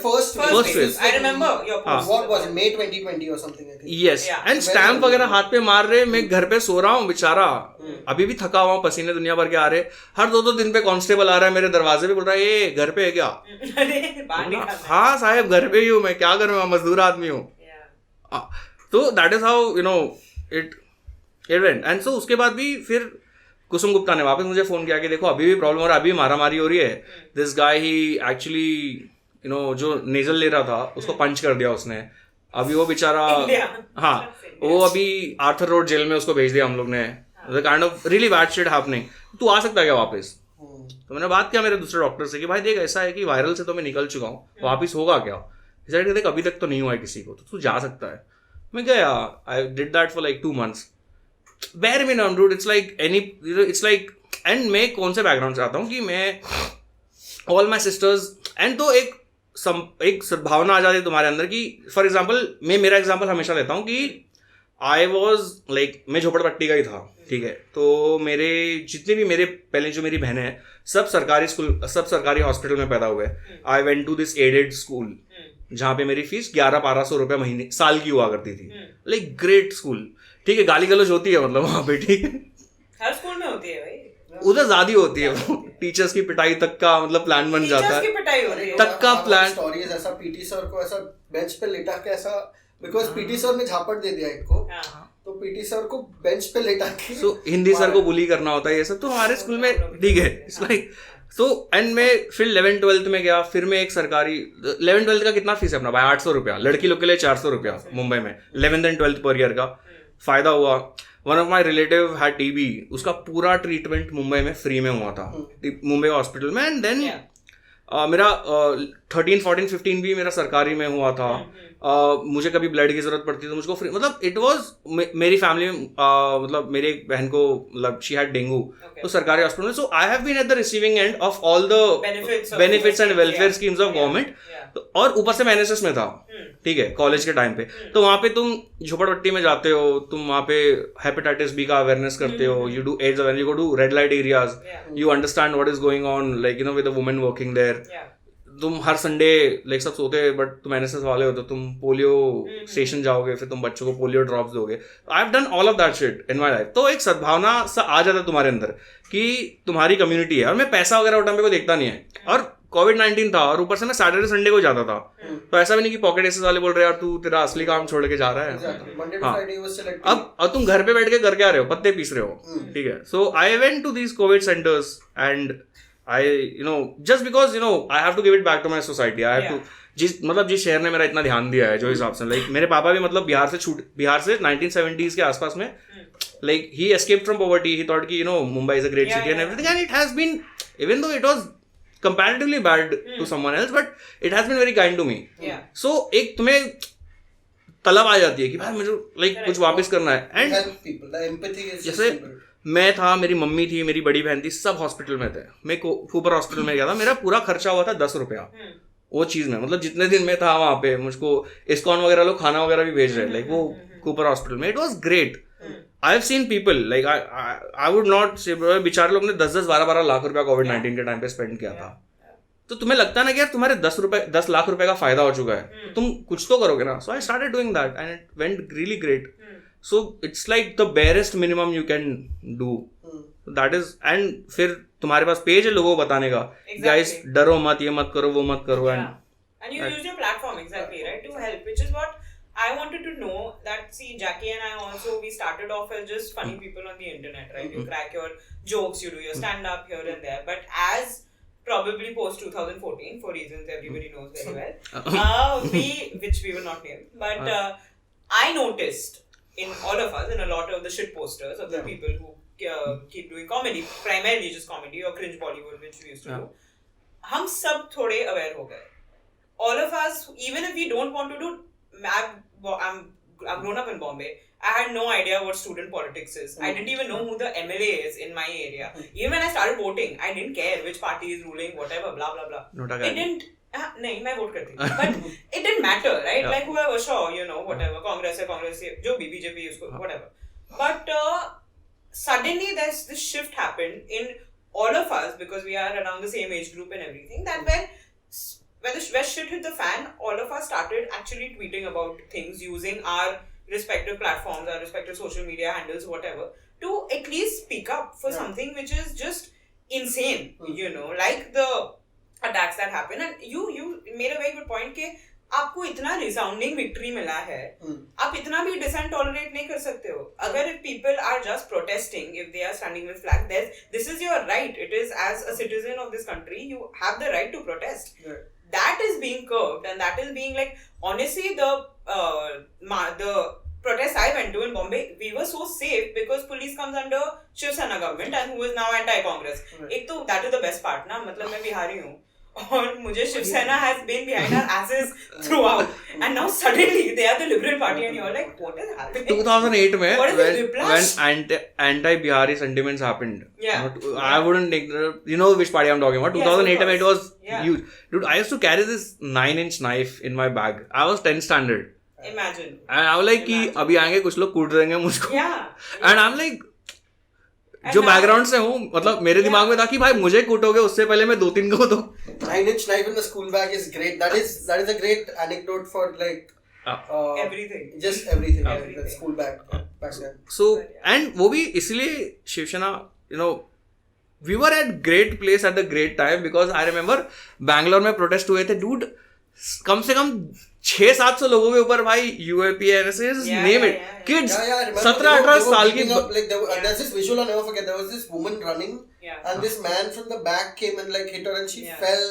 यस एंड स्टैम्प वगैरह हाथ पे मार रहे. मैं घर पे सो रहा हूँ बेचारा अभी भी थका हुआ हूँ. पसीने दुनिया भर के आ रहे. हर 2 दिन पे कांस्टेबल आ रहा है मेरे दरवाजे पे बोल रहा है ए घर पे है क्या. हाँ साहब घर पे ही हूँ. मैं क्या करूँ मजदूर आदमी हूँ. तो that is how you know it went. And so उसके बाद भी फिर कुसुम गुप्ता ने वापस मुझे फोन किया कि देखो अभी भी प्रॉब्लम हो रहा है. अभी भी मारामारी हो रही है. This guy he actually you know जो नेजल ले रहा था उसको पंच कर दिया उसने. अभी वो बेचारा, हाँ, वो अभी आर्थर रोड जेल में उसको भेज दिया हम लोग ने. The kind of really bad shit happening. तू आ सकता है क्या वापस? तो मैंने बात किया मेरे दूसरे डॉक्टर से कि भाई देख ऐसा है कि वायरल से तो मैं निकल चुका हूँ, वापस होगा क्या? देख अभी तक तो नहीं हुआ है किसी को, तो तू जा सकता है. मैं गया, आई did that for like 2 months. Bare minimum dude, it's like any, it's like, and मैं कौन से बैकग्राउंड से आता हूँ कि मैं ऑल माई सिस्टर्स, एंड तो एक सद्भावना आ जाती है तुम्हारे अंदर की. फॉर एग्जाम्पल मैं मेरा एग्जाम्पल हमेशा लेता हूँ कि आई वॉज लाइक, मैं झोपड़पट्टी का ही था, ठीक है. तो मेरे जितने भी मेरे पहले जो मेरी बहनें हैं सब सरकारी स्कूल, सब सरकारी हॉस्पिटल में पैदा हुए. I went to this aided school जहाँ पे मेरी फीस 1100-1200 रुपये महीने साल की हुआ करती थी. लाइक ग्रेट स्कूल, ठीक है. गाली गलौज होती है मतलब वहाँ पे, ठीक है, हर स्कूल में होती है भाई. उधर ज्यादा होती है वो. टीचर्स की पिटाई तक का मतलब प्लान बन जाता है, पिटाई हो रही है तक का प्लान. स्टोरीज ऐसा पीटी सर को ऐसा बेंच पे लेटा के ऐसा, बिकॉज पीटी सर ने झापड़ दे दिया एक को, तो पीटी सर को बेंच पे लेटा के, सो हिंदी सर को बुली करना होता है ये सब. तो हमारे स्कूल में ठीक है, इट्स लाइक तो. एंड मैं फिर 11th-12th में गया. फिर मैं एक सरकारी 11th-12th का कितना फीस है अपना भाई? 800 रुपया. लड़की लोग के लिए 400 रुपया मुंबई में 11th and 12th per year का. फायदा हुआ. One of my relative had TB, उसका पूरा ट्रीटमेंट मुंबई में फ्री में हुआ था, मुंबई हॉस्पिटल में. एंड देन मेरा 13, 14, 15 भी मेरा सरकारी में हुआ था. मुझे कभी ब्लड की जरूरत पड़ती तो मुझको फ्री, मतलब इट वाज मेरी फैमिली में, मतलब मेरी एक बहन को मतलब शी हैड डेंगू, तो सरकारी हॉस्पिटल में. So I have been at the receiving end of all the benefits and welfare schemes of government. और ऊपर से मैं एनएसएस में था, ठीक है, कॉलेज के टाइम पे. तो वहाँ पे तुम झोपड़पट्टी में जाते हो, तुम वहाँ पे हेपेटाइटिस बी का अवेयरनेस करते हो, you do AIDS awareness, you go to red light areas, you understand what is going on, like you know with the women working there. तुम हर संडे लाइक सब सोते हैं, बट तुम एनएसएस वाले हो तो तुम पोलियो स्टेशन जाओगे, फिर तुम बच्चों को पोलियो ड्रॉप्स दोगे. I have done all of that shit in my life. तो एक सद्भावना सा आ जाता है तुम्हारे अंदर कि तुम्हारी कम्युनिटी है. और मैं पैसा वगैरह उठाने को देखता नहीं है. और कोविड-19 था और ऊपर से मैं सैटरडे संडे को जाता था, तो ऐसा भी नहीं कि पॉकेट एसेस वाले बोल रहे हैं यार तू तेरा असली काम छोड़ के जा रहा है. हाँ, अब तुम घर पे बैठ के करके आ रहे हो, पत्ते पीस रहे हो, ठीक है. So I went to these covid centres and I, you know, just because, you know, I have to give it back to my society. I have to, जिस शहर ने मेरा इतना ध्यान दिया है जो हिसाब से, लाइक मेरे पापा भी मतलब बिहार से 1970s के आसपास में, like he escaped from poverty. He thought कि, you know, Mumbai is a great city and everything, and it has been, even though it was comparatively bad to someone else, but it has been very kind to me. So एक तुम्हें तलब आ जाती है कि भाई मुझे like कुछ वापस करना है. एंड जैसे मैं था, मेरी मम्मी थी, मेरी बड़ी बहन थी, सब हॉस्पिटल में थे. मैं कूपर हॉस्पिटल में गया था, मेरा पूरा खर्चा हुआ था 10 रुपया वो चीज में. मतलब जितने दिन में था वहां पे मुझको इस्कॉन वगैरह लोग खाना वगैरह भी भेज रहे, लाइक वो कूपर हॉस्पिटल में. It was great. I have seen people like I would not से, बेचारे लोग ने 10-10, 12-12 लाख रुपया कोविड-19 के टाइम पे स्पेंड किया था. तो तुम्हें लगता है ना कि यार तुम्हारे 10 लाख रुपए का फायदा हो चुका है, तुम कुछ तो करोगे ना. So I started doing that and it went really great. So it's like the barest minimum you can do. That is, and फिर तुम्हारे पास पेज है लोगों को बताने का, guys डरो मत, ये मत करो, वो मत करो. And you use your platform exactly, right, to help, which is what I wanted to know. That see, Jackie and I also, we started off as just funny people on the internet, right? You crack your jokes, you do your stand up here and there, but as probably post 2014, for reasons everybody knows very well, which we will not name, but I noticed in all of us, in a lot of the shit posters of the people who keep doing comedy, primarily just comedy or cringe Bollywood, which we used to do, हम सब थोड़े aware हो गए. All of us, even if we don't want to do, I've grown up in Bombay. I had no idea what student politics is. I didn't even know who the MLA is in my area. Even when I started voting, I didn't care which party is ruling, whatever, blah blah blah. It didn't. नहीं मैं vote करती थी, but it didn't matter, right? Like whoever, sure, you know, whatever, Congress जो भी BJP उसको whatever. But suddenly there's this shift happened in all of us because we are around the same age group and everything. That when shit hit the fan, all of us started actually tweeting about things using our respective platforms, our respective social media handles, whatever, to at least speak up for something which is just insane, you know, like the attacks that happen. And you made a very good point कि आपको इतना resounding victory मिला है, आप इतना भी dissent tolerate नहीं कर सकते हो. अगर if people are just protesting, if they are standing with flag, this is your right. It is, as a citizen of this country, you have the right to protest. that is being curbed, and that is being like, honestly, the protests I went to in Bombay, we were so safe because police comes under Shiv Sena government and who is now anti-Congress. एक तो that is the best part ना, मतलब मैं बिहारी हूँ और मुझे Shiv Sena has been behind our asses throughout, and now suddenly they are the Liberal Party and you're like, what is happening? 2008 में What is this whiplash? when anti-Bihari sentiments happened. Yeah. I wouldn't take you know which party I'm talking about. Yes, of 2008 में it was Yeah. huge. Dude, I used to carry this 9-inch knife in my bag. I was 10th standard. Imagine. And I was like कि अभी आएंगे कुछ लोग कूट देंगे मुझको. Yeah. And I'm like And जो now- बैकग्राउंड से हूँ मतलब मेरे दिमाग में था कि भाई मुझे कूटोगे उससे पहले मैं 2-3 को दो. 9-inch knife in the school bag is great. That is a great anecdote for like Everything. just everything. Like, Everything. the school bag back then. So and वो भी इसलिए Shiv Sena you know we were at great place at the great time because I remember Bangalore में protest हुए थे dude कम से कम 600-700 लोगों के ऊपर भाई UAP NSS Yeah, name yeah, it yeah, kids Yeah, I remember 17-18 साल की beating up, like there's this visual I'll never forget. There was this woman running, Yeah. and this man from the back came and like hit her, and she Yeah. fell.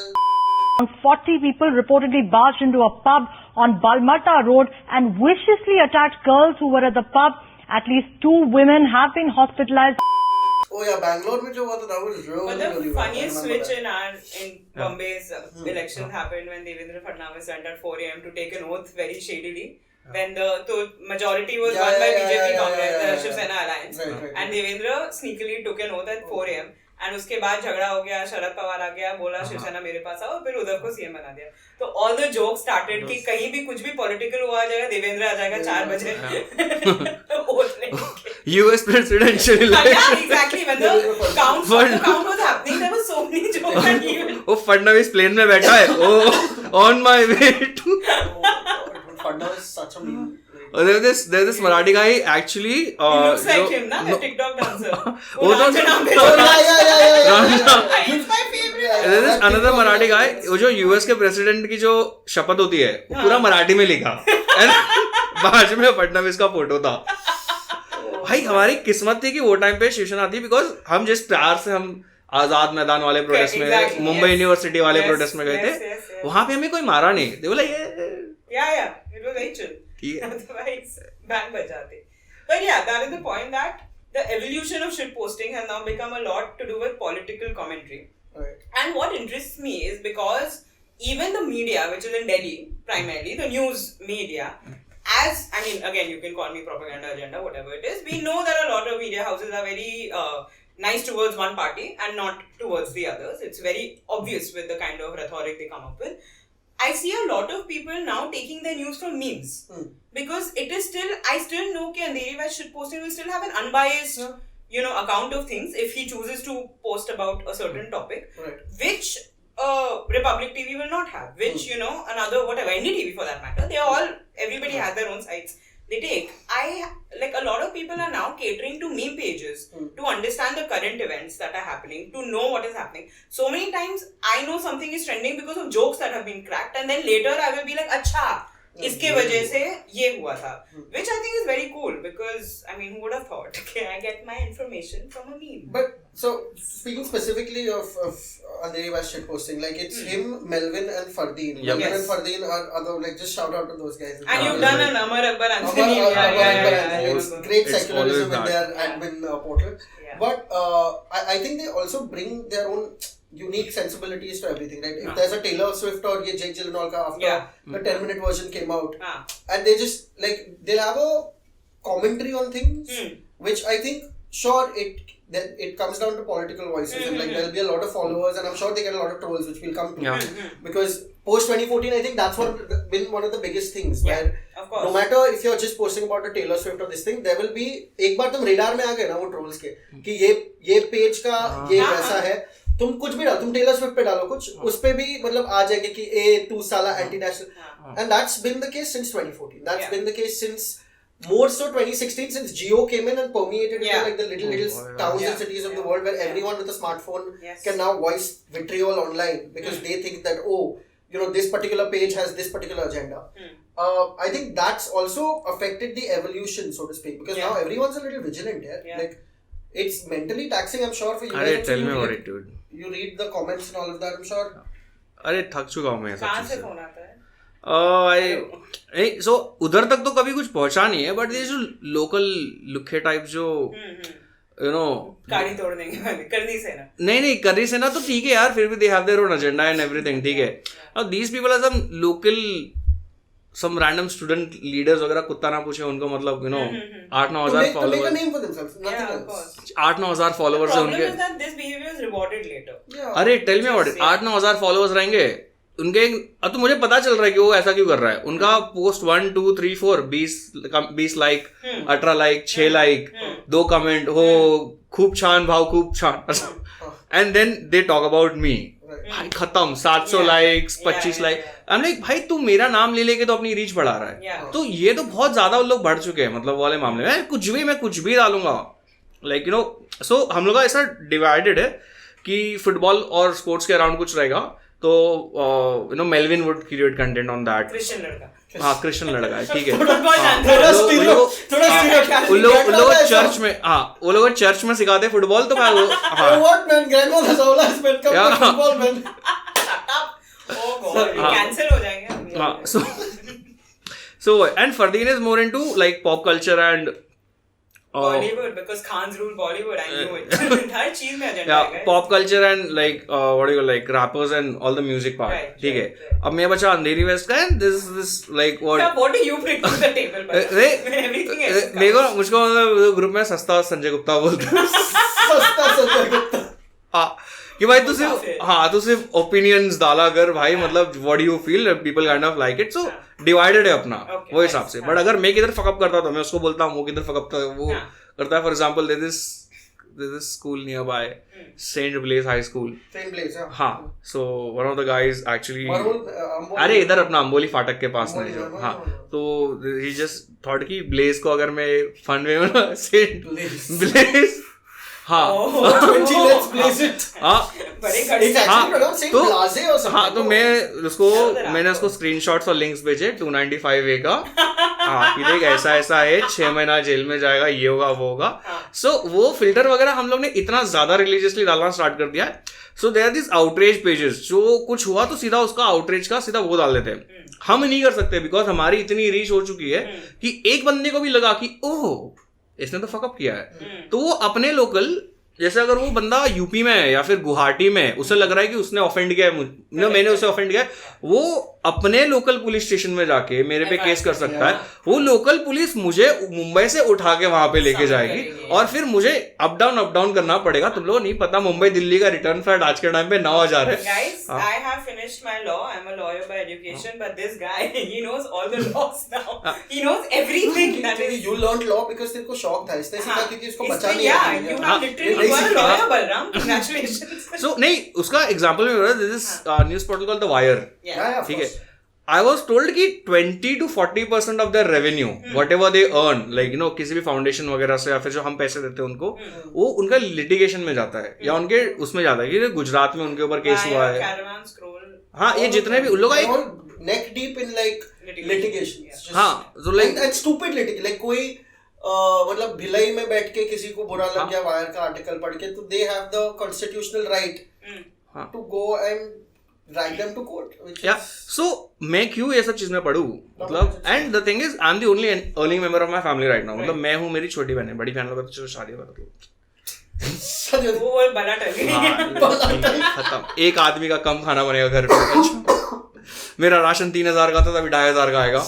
40 people reportedly barged into a pub on Balmata Road and viciously attacked girls who were at the pub. At least 2 women have been hospitalized. Oh yeah, Bangalore में जो हुआ था that was really But the really bad. I funniest remember switch that. in Bombay's elections happened when Devendra Fadnavis went at 4 a.m. to take an oath very shadily. When the majority was won by BJP Congress, Shiv Sena alliance, Right. and Devendra sneakily took an oath at 4 a.m. And उसके बाद झगड़ा हो गया, शरद पवार आ गया, बोला शिवसेना मेरे पास आओ, फिर उधर को सीएम बना दिया. तो all the jokes started कि कहीं भी कुछ भी political हुआ जाएगा, देवेंद्र आ जाएगा 4 बजे. ओथ लेके. US presidential election Yeah, exactly. When the count was happening, there were so many jokes and even. वो फडणवीस प्लेन में बैठा है ओ on my way to Oh, Fadnavis is such a meme. there's this Marathi guy actually He looks like जो- him, na? The no, TikTok dancer. वो तो- Oh yeah. He's my favorite. There is another Marathi guy वो जो US के president की जो शपथ होती है वो पूरा मराठी में लिखा and बाजू में फडणवीस का फोटो था. भाई हमारी किस्मत थी कि वो टाइम पे शिवसेना थी बिकॉज हम जिस प्यार से हम आजाद मैदान वाले प्रोटेस्ट में Exactly, मुंबई yes. यूनिवर्सिटी वाले Yes, प्रोटेस्ट में गए yes, थे yes. वहां पे हमें कोई मारा नहीं. they were like Yeah. It was very chill. Yeah. Otherwise, bang bajate. But yeah, that is the point that the evolution of shit posting has now become a lot to do with political commentary. Right. And what interests me is because even the media, which is in Delhi primarily, the news media, again, you can call me propaganda agenda, whatever it is, we know that a lot of media houses are very nice towards one party and not towards the others. It's very obvious with the kind of rhetoric they come up with. I see a lot of people now taking their news from memes. Because it is still, I still know that Andheri West shitposting will still have an unbiased, account of things if he chooses to post about a certain topic, Right. which Republic TV will not have, which, another, whatever, any TV for that matter, everybody has their own sites they take. A lot of people are now catering to meme pages to understand the current events that are happening, to know what is happening. So many times, I know something is trending because of jokes that have been cracked, and then later I will be like, अच्छा, इसके वजह से ये हुआ था, which I think is very cool because who would have thought? Okay, I get my information from a meme. But so speaking specifically of Andheri West shitposting, like it's him, Melvin and Fardeen. Yep. Melvin Yes. and Fardeen are other, like just shout out to those guys. And you've done an Amar Akbar Amar Anthony. Akbar, it's great It's secularism in always their that. admin portal. Yeah. But I think they also bring their own unique sensibilities to everything, right? If there's a Taylor Swift or Jake Gyllenhaal ka after the 10-minute version came out, and they just they'll have a commentary on things, which I think it comes down to political voices, and there'll be a lot of followers, and I'm sure they get a lot of trolls, which we'll come to. Yeah. Because post 2014, I think that's been one of the biggest things, Yeah, where of course. no matter if you're just posting about a Taylor Swift or this thing, there will be एक बार तुम radar में आ गए ना वो trolls के कि ये page का ये वैसा है, तुम कुछ भी डालो, तुम टेलर स्विफ्ट पे डालो कुछ, उस पे भी मतलब आ जाएंगे कि तू साला anti national, and that's been the case since 2014. That's been the case since more so 2016, since Jio came in and permeated into like the little towns and cities of the world where everyone with a smartphone can now voice vitriol online because they think that this particular page has this particular agenda. I think that's also affected the evolution, so to speak, because now everyone's a little vigilant here. Like it's mentally taxing, I'm sure, for you guys. Tell me about it, dude. You read the comments and all of that, I'm sure. अरे थक चुका हूँ मैं ये सब कहाँ चीज़ से से। फोन आता है? सो उधर तक तो कभी कुछ पहुंचा नहीं है, बट ये जो लोकल लुखे टाइप जो यू नो गाड़ी तोड़ देंगे वाले, करनी से ना। नहीं करनी से ना तो ठीक है यार, फिर भी they have their own agenda and everything, ठीक है। अब these people are some local some random student leaders वगैरह, कुत्ता ना पूछे उनको, मतलब यू नो 8-9 हजार make a followers, name for themselves, nothing Yeah, of else. course. 8-9 हजार फॉलोअर्स है Problem उनके। is that this behavior is rewarded later. Yeah. अरे टेल मी अबाउट इट, 8-9 हजार फॉलोअर्स रहेंगे उनके। अब तो मुझे पता चल रहा है कि वो ऐसा क्यों कर रहा है। उनका post 1 2 3 4 20 like, 18 like, 6 like, 2 comment, हो खूप छान भाव, खूप छान, and then they talk about me, भाई खत्म, 700 likes, 25 like. I am like भाई तू मेरा नाम ले लेके तो अपनी रीच बढ़ा रहा है। Yeah. तो ये तो बहुत ज्यादा उन लोग बढ़ चुके हैं, मतलब वाले मामले में मैं कुछ भी डालूंगा, लाइक यू नो। सो हम लोग का ऐसा डिवाइडेड है कि फुटबॉल और स्पोर्ट्स के अराउंड कुछ रहेगा, तो you know Melvin would create content on that. Christian लड़का। हाँ क्रिश्चियन लड़का है, ठीक है। फुटबॉल जानता है। उन लोग चर्च में, हाँ वो लोग चर्च में सिखाते फुटबॉल, तो मैं वो हाँ What man? Grandmother's always been come Yeah. to football man. Oh God, cancel हो जाएंगे हम। हाँ so and Fardeen is more into like pop culture and Bollywood, because Khan's rule Bollywood, I knew it. हर चीज में agenda yeah, है। pop culture and like what do you call, like rappers and all the music part, Right, ठीक है। right. अब मैं बचा अंधेरी waste का, and this like what Now, what do you bring to the table? Everything else मेरे को मुझको मतलब ग्रुप में सस्ता संजय गुप्ता बोलते हैं। सस्ता संजय गुप्ता। हाँ कि भाई तू वो सिर्फ काफी है। हाँ तू सिर्फ ओपिनियंस डाला कर भाई, मतलब what do you feel, people kind of like it, so divided है अपना Okay, वो हिसाब nice, से। हाँ। बट अगर मैं किधर फकअप करता तो मैं उसको बोलता हूँ, वो किधर फकअप वो हाँ। करता है। For example this school nearby Saint Blaise high school, Same place, yeah. हाँ। So one of the guys actually, Marul, Amboli. अरे इधर अपना अंबोली फाटक के पास में अंबोली, जो, हाँ, हाँ। तो ही जस्ट थॉट कि ब्लेस को अगर मैं फन वे में सेंट Blaze. ब्लेस, हाँ 20, let's blaze it. हाँ बड़े It's कड़ी actually pronounced Saint Blase or something. हाँ तो no? मैंने उसको स्क्रीनशॉट्स और लिंक्स भेजे 295A का, हाँ कि देख ऐसा है, 6 महीना जेल में जाएगा, ये होगा वो होगा। सो वो फिल्टर वगैरह हम लोग ने इतना ज्यादा रिलीजियसली डालना स्टार्ट कर दिया है। So there are this outrage pages, जो कुछ हुआ तो सीधा उसका आउटरेज का सीधा वो डाल देते हैं। हम नहीं कर सकते बिकॉज हमारी इतनी रीच हो चुकी है कि एक बंदे को भी लगा कि ओह इसने तो फकअप किया है, तो वो अपने लोकल, जैसे अगर वो बंदा यूपी में है या फिर गुवाहाटी में है, उसे लग रहा है कि उसने ऑफेंड किया है, मैंने उसे ऑफेंड किया है, वो अपने लोकल पुलिस स्टेशन में जाके मेरे पे केस कर सकता है। वो लोकल पुलिस मुझे मुंबई से उठा के वहां पे लेके जाएगी और फिर मुझे अप डाउन करना पड़ेगा। तुम लोगों नहीं पता मुंबई दिल्ली का रिटर्न फ्लाइट आज के टाइम पे 9,000 है। Guys, I have finished my law. I'm a lawyer by education, but this guy, he knows all the laws now. He knows everything that is. You learned law because तेरे को शौक था, इसने सीखा क्योंकि इसको बचा नहीं Yeah, आता। you हाँ, have literally you are a lawyer, Balram. Congratulations. सो नहीं उसका एग्जाम्पल में this is news portal called the wire, Yeah, of ठीक है। course. आई वॉज टोल्ड कि 20 to 40% of their revenue what ever they earn, like you no किसी भी foundation वगैरह से या फिर जो हम पैसे देते हैं उनको, वो उनका लिटिगेशन में जाता है या उनके उसमें जाता है कि गुजरात में उनके ऊपर केस हुआ है। Caravan scroll. हाँ ये जितने भी उन लोग का They're एक, all neck deep in like litigation. It's just- हाँ तो like and stupid litigation. Like कोई मतलब भिलाई में बैठ के किसी को बुरा लग गया वायर का आर्टिकल पढ़ के, तो they have the constitutional right to go and drag them to court. Which या is सो मैं क्यों ये सब चीज में पढ़ूं, मतलब and the thing is I am the only earning member of my family right now. मतलब मैं हूँ, मेरी छोटी बहन है, बड़ी बहन लोग तो शादी हो गई, वो और बना टल गई. खत्म। एक आदमी का कम खाना बनेगा घर पे। मेरा राशन 3,000 का था, तभी 2,500 का आएगा।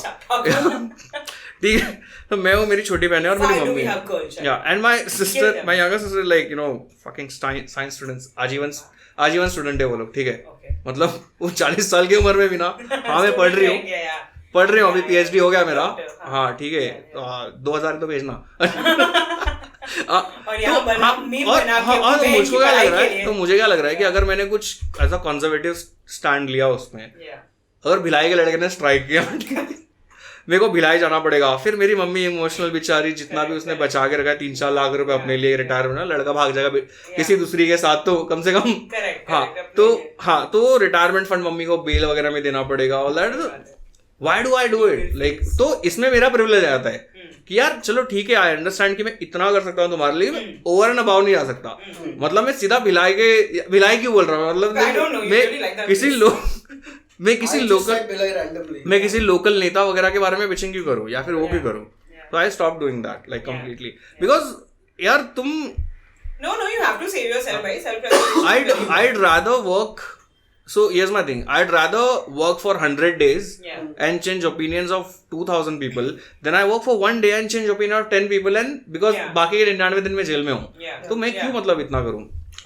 ठीक है, तो मैं हूँ, मेरी छोटी बहन है और मेरी मम्मी है। या and my sister, my younger sister, like you no fucking science students, आजीवन स्टूडेंट है वो लोग, ठीक है। मतलब वो 40 साल की उम्र में भी ना, हाँ मैं पढ़ रही हूँ अभी, PhD हो गया मेरा। हाँ ठीक है, 2,000 तो भेजना। मुझको क्या लग रहा है, तो मुझे क्या लग रहा है कि अगर मैंने कुछ ऐसा कंजर्वेटिव स्टैंड लिया उसमें, अगर भिलाई के लड़के ने स्ट्राइक किया, मेरे को भिलाई जाना पड़ेगा। फिर मेरी मम्मी इमोशनल बेचारी, जितना भी उसने बचा के रखा है 3-4 लाख रुपए अपने लिए रिटायरमेंट, लड़का भाग जाएगा किसी दूसरी के साथ तो कम से कम। हाँ तो रिटायरमेंट फंड मम्मी को बेल वगैरह में देना पड़ेगा, all that. Why do I do it, like तो इसमें मेरा प्रिविलेज आता है कि यार चलो ठीक है, आई अंडरस्टैंड कि मैं इतना कर सकता हूँ तुम्हारे लिए, मैं ओवर एंड अबाउट नहीं जा सकता। मतलब मैं सीधा भिलाई क्यों बोल रहा हूँ, मतलब मैं किसी लोग मैं किसी लोकल randomly. मैं किसी लोकल नेता वगैरह के बारे में पिचिंग क्यों करूँ या फिर वो क्यों करूँ? तो I stop doing that like completely because यार तुम No, you have to save yourself, right? Self-preservation. I'd rather work. So here's my thing. I'd rather work for 100 days Yeah. and change opinions of 2,000 people than I work for 1 day and change opinion of 10 people and because Yeah. बाकी के 99 दिन में jail में हूँ. Yeah. तो मैं क्यों Yeah. मतलब इतना करूँ?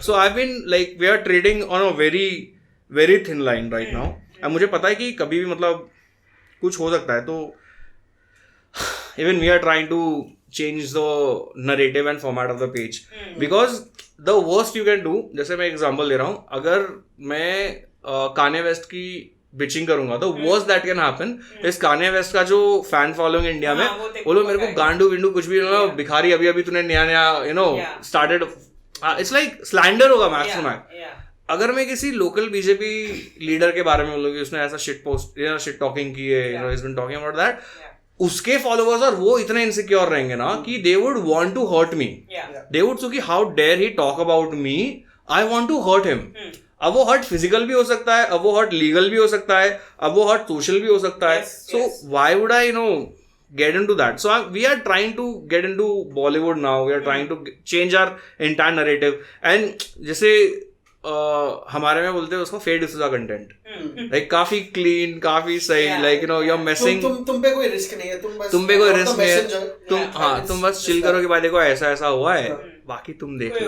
So I've been like we are trading on a very very thin line right now. And मुझे पता है कि कभी भी मतलब कुछ हो सकता है तो even we are trying to change the narrative and format of the page because the worst you can do जैसे मैं एग्जांपल दे रहा हूँ अगर मैं कान्ये वेस्ट की बिचिंग करूंगा तो वर्स्ट दैट कैन हैपन इस कान्ये वेस्ट का जो फैन फॉलोइंग इंडिया में वो लोग मेरे को गांडू विंडू कुछ भी भिखारी अभी अभी तूने नया नया स्टार्टेड इट्स लाइक स्लैंडर होगा मैक्स टू मैक्स अगर मैं किसी लोकल बीजेपी लीडर के बारे में बोलूँ कि उसने ऐसा शिट पोस्ट शिट टॉकिंग की है is been talking about that उसके फॉलोवर्स और वो इतने इनसिक्योर रहेंगे ना कि they would want to hurt me they would so कि how dare he talk about me I want to hurt him अब वो हर्ट फिजिकल भी हो सकता है अब वो हर्ट लीगल भी हो सकता है अब वो हर्ट सोशल भी हो सकता है so why would I get into that so we are trying to get into Bollywood now we are trying to change our entire narrative and जैसे हमारे में बोलते हैं उसको फेड इसका कंटेंट लाइक काफी क्लीन काफी सही like you know you are messing तुम पे कोई रिस्क नहीं है तुम पे कोई रिस्क नहीं है तुम बस चिल करो कि भाई देखो ऐसा ऐसा हुआ है बाकी तुम देख लो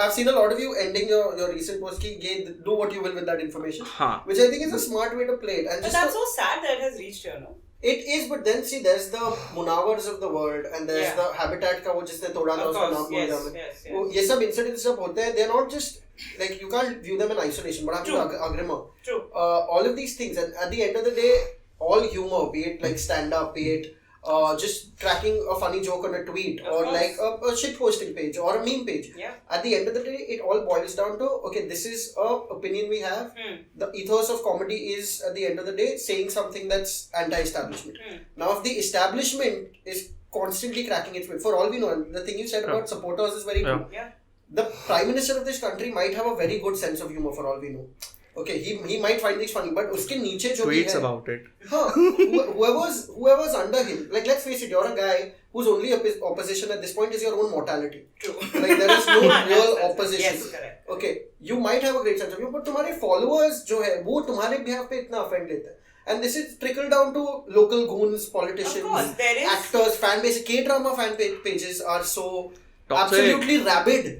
I've seen a lot of you ending your recent post ki do what you will with that information which I think is a smart way to play it and but that's so sad that it has reached here no It is, but then see, there's the Munawars of the world, and there's the Habitat का वो जिसने तोड़ा था उसका नाम भूल गया मैं. वो ये सब incidents जब होते हैं, they're not just like you can't view them in isolation, but I'm agrima. True. All of these things, and at the end of the day, all humor, be it like stand up, be it just cracking a funny joke on a tweet, or like a shit posting page or a meme page. Yeah. At the end of the day, it all boils down to okay, this is a opinion we have. The ethos of comedy is at the end of the day saying something that's anti-establishment. Now, if the establishment is constantly cracking its whip, for all we know, and the thing you said about supporters is very true. Yeah. The Prime Minister of this country might have a very good sense of humor, for all we know. Okay, he might find things funny, but उसके नीचे जो भी है tweets about it. हाँ, whoever's under him, like let's face it, you're a guy whose only opposition at this point is your own mortality. True. Like there is no real opposition. Yes, correct. Okay, you might have a great sense of humor, but तुम्हारे followers जो है वो तुम्हारे behalf पे इतना offend लेते हैं. And this is trickled down to local goons, politicians, of course, there is actors, fan base. K-drama fan pages are so Toxic. absolutely rabid.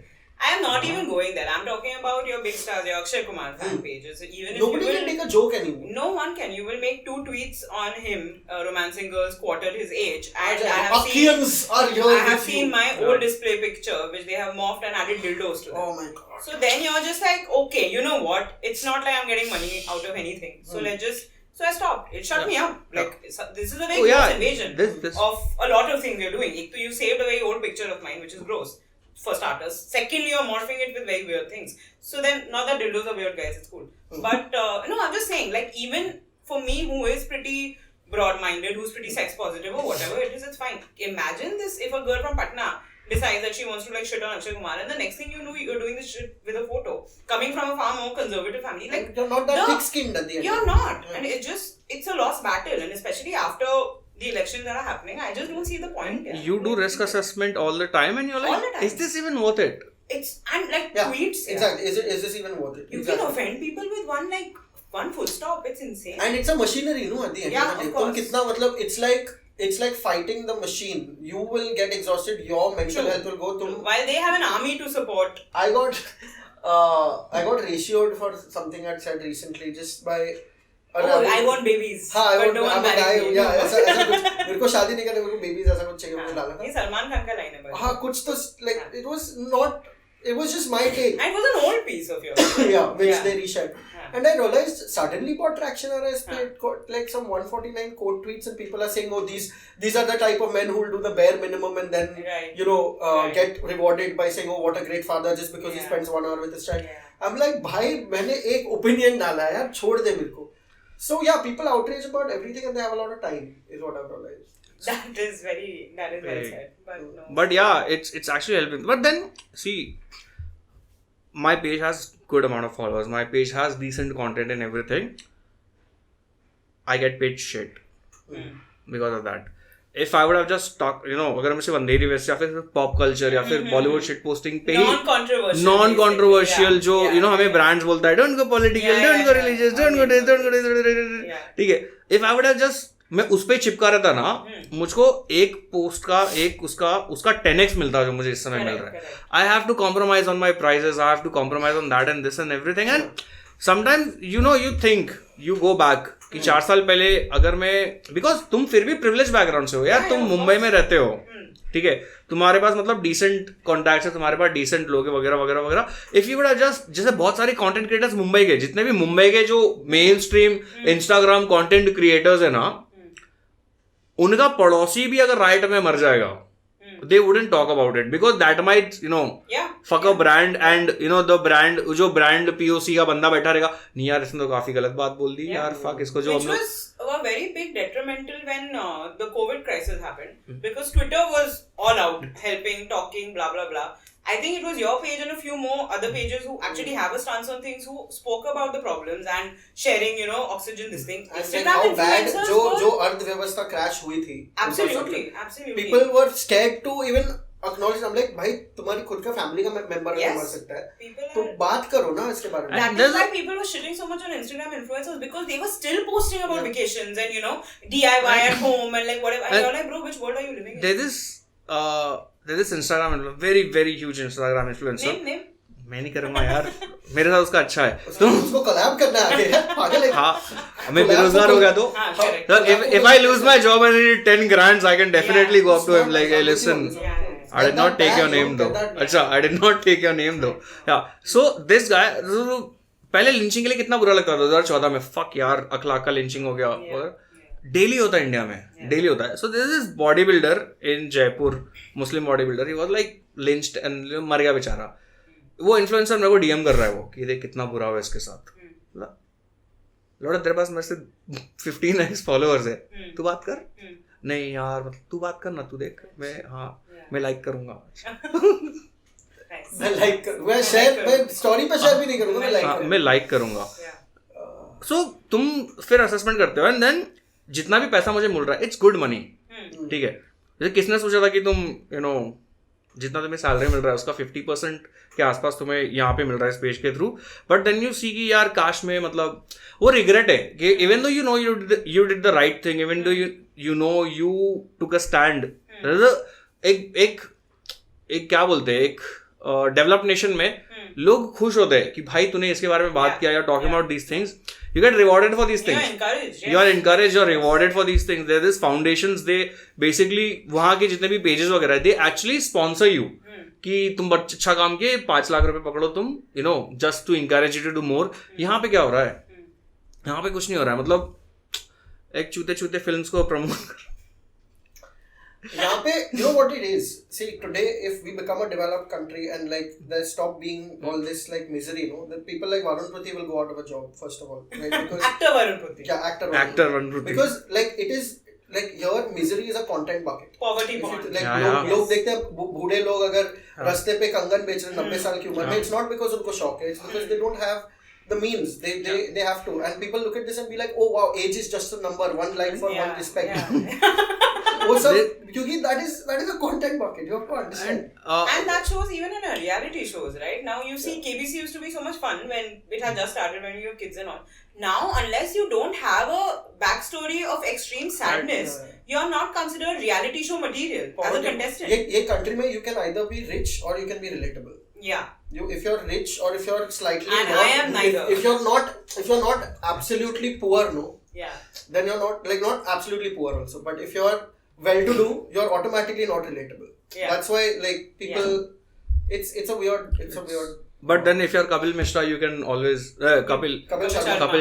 I am not even going there. I'm talking about your big stars, your Akshay Kumar fan pages. Even if Nobody you will, can take a joke anymore. No one can. You will make 2 tweets on him romancing girls quarter his age. And I have seen my old display picture which they have morphed and added dildos to them. Oh my god. So then you're just like, okay, you know what? It's not like I'm getting money out of anything. So let's just. So I stopped. It shut me up. Like this is a very gross invasion of a lot of things you're doing. You saved a very old picture of mine, which is gross. For starters. Secondly, you're morphing it with very weird things. So then, not that dildos are weird, guys, it's cool. But, no, I'm just saying, like, even for me, who is pretty broad-minded, who's pretty sex-positive or whatever it is, it's fine. Imagine this, if a girl from Patna decides that she wants to, like, shit on Akshay Kumar, and the next thing you know, you're doing this shit with a photo. Coming from a far more conservative family. Like, you're not that thick-skinned at the end. You're not. And it's a lost battle. And especially after the elections that are happening, I just don't see the point. Yeah. You do risk assessment all the time and you're like, is this even worth it? It's, and like tweets. Exactly. Is this even worth it? You can offend people with one full stop. It's insane. And it's a machinery, no, at the end of the day. Of course. It's like fighting the machine. You will get exhausted, your mental health will go through. While they have an army to support. I got ratioed for something I'd said recently just by I want babies. हाँ, but no one marry me. ऐसा कुछ मेरे को शादी नहीं करने मेरे को babies ऐसा कुछ चाहिए मुझे डाला था. ये सलमान खान का line है. हाँ कुछ तो like it was just my take. And it was an old piece of yours. which they reshared. And I realized suddenly bought traction and I spent like some 149 quote tweets and people are saying, oh, these are the type of men who will do the bare minimum and then get rewarded by saying, oh, what a great father just because he spends 1 hour with his child. I'm like, भाई मैंने एक opinion डाला है यार छोड़ दे मेरे को. So yeah, people outrage about everything and they have a lot of time is what I've realized. That is very sad. But yeah, it's actually helping. But then see, my page has good amount of followers. My page has decent content and everything. I get paid shit because of that. If I would have just talked, अगर मैं सिर्फ अंधेरी waste या फिर pop culture या फिर Bollywood shit posting पे ही non controversial जो हमें ब्रांड्स बोलता है don't go political, don't go religious, don't go this, don't go, ठीक है. If I would have just मैं उस पे चिपका रहता ना, मुझको एक पोस्ट का एक उसका 10x मिलता जो मुझे इस समय मिल रहा है. I have to compromise on my prices, I have to compromise on that and this and everything. And sometimes you think you go back कि 4 साल पहले अगर मैं, बिकॉज तुम फिर भी प्रिविलेज बैकग्राउंड से हो यार, तुम मुंबई में रहते हो, ठीक है, तुम्हारे पास मतलब डिसेंट कॉन्टैक्ट्स है, तुम्हारे पास डिसेंट लोग हैं वगैरह वगैरह वगैरह. If you would have just, जैसे बहुत सारे कंटेंट क्रिएटर्स मुंबई के, जितने भी मुंबई के जो main stream Instagram content creators है ना, उनका पड़ोसी भी अगर राइट में मर जाएगा, they wouldn't talk about it because that might fuck a brand. And the brand, जो brand POC का बंदा बैठा रहेगा, नहीं यार इसने तो काफी गलत बात बोल दी यार, fuck इसको, जो हम लोग. Which was a very big detrimental when the COVID crisis happened, because Twitter was all out helping, talking, blah blah blah. I think it was your page and a few more other pages who actually have a stance on things, who spoke about the problems and sharing, oxygen, this thing. And how bad जो अर्थव्यवस्था crash हुई थी. Absolutely. People were scared to even acknowledge. I'm like, भाई तुम्हारी खुद का family का member मर सकता है, तो बात करो ना इसके बारे में. That is why people were shitting so much on Instagram influencers, because they were still posting about vacations and DIY at home and like whatever. And you're like, bro, which world are you living in? There's this Instagram influencer, very very huge Instagram influencer. Name. मैं नहीं करूँगा यार, मेरे साथ उसका अच्छा है. तुम उसको collab करना है आगे, पागल है. हाँ, मैं बेरोजगार हो गया तो. If I lose my job and I need 10 grand, I can definitely go up to him like, hey, listen. I did not take your name though. अच्छा, I did not take your name though. Yeah. So this guy, पहले lynching के लिए कितना बुरा लगता था 2014 में. Fuck यार, अखलाक का लिंचिंग हो गया. डेली होता है इंडिया में, डेली होता है. So this is body builder in Jaipur, Muslim body builder. He was like lynched and मर गया बेचारा. वो इन्फ्लुएंसर मेरे को डीएम कर रहा है वो कि देख कितना बुरा हुआ इसके साथ. लौड़ा तेरे पास मेरे से 15x फॉलोअर्स है, तू बात कर. नहीं यार, तू बात कर ना, तू देख, मैं लाइक करूंगा. मैं स्टोरी पे शेयर भी नहीं करूंगा, मैं लाइक करूंगा. सो तुम फिर असेसमेंट करते हो एंड देन जितना भी पैसा मुझे मिल रहा है, इट्स गुड मनी, ठीक है. जैसे किसने सोचा था कि तुम जितना तुम्हें सैलरी मिल रहा है उसका 50% के आसपास तुम्हें यहाँ पे मिल रहा है इस पेज के through. But then you see कि यार काश में, मतलब वो रिग्रेट है कि even though you did the right thing, even though you took a stand. एक क्या बोलते हैं, एक डेवलप्ड नेशन में लोग खुश होते हैं कि भाई तूने इसके बारे में बात किया, यार talking about these things, you get rewarded for these things. You are encouraged, you are rewarded for these things. There is foundations, they basically वहाँ के जितने भी pages वगैरह, they actually sponsor you कि तुम अच्छा काम किए, 5 लाख रुपए पकड़ो तुम, just to encourage you to do more. यहाँ पे क्या हो रहा है? यहाँ पे कुछ नहीं हो रहा है. मतलब एक चूते फिल्म्स को प्रमोट कर. यहाँ पे you know what it is. See, today if we become a developed country and like there stop being all this like misery, then people like Varun Prathi will go out of a job first of all, right? Because actor Varun Prathi. Yeah, actor Varun Prathi. Because like it is like your misery is a content bucket. Poverty bond. Like लोग देखते हैं बूढ़े लोग अगर रास्ते पे कंगन बेच रहे 90 साल की उम्र में, it's not because उनको शौक है, it's because they don't have the means. They have to, and people look at this and be like, oh wow, age is just a number, one like for one respect. वो सब क्योंकि that is a content bucket, you have to understand. And that shows even in a reality shows, right? Now you see KBC used to be so much fun when it had just started, when we were kids and all. Now unless you don't have a backstory of extreme sadness, you're not considered reality show material as a contestant. ये country में you can either be rich or you can be relatable. Yeah. If you're rich or if you're slightly and not, I am neither. If you're not absolutely poor, no. Yeah. Then you're not absolutely poor also. But if you're well-to-do, you're automatically not relatable. Yeah. That's why like people, it's a weird. But then if you're Kapil Mishra, you can always Kapil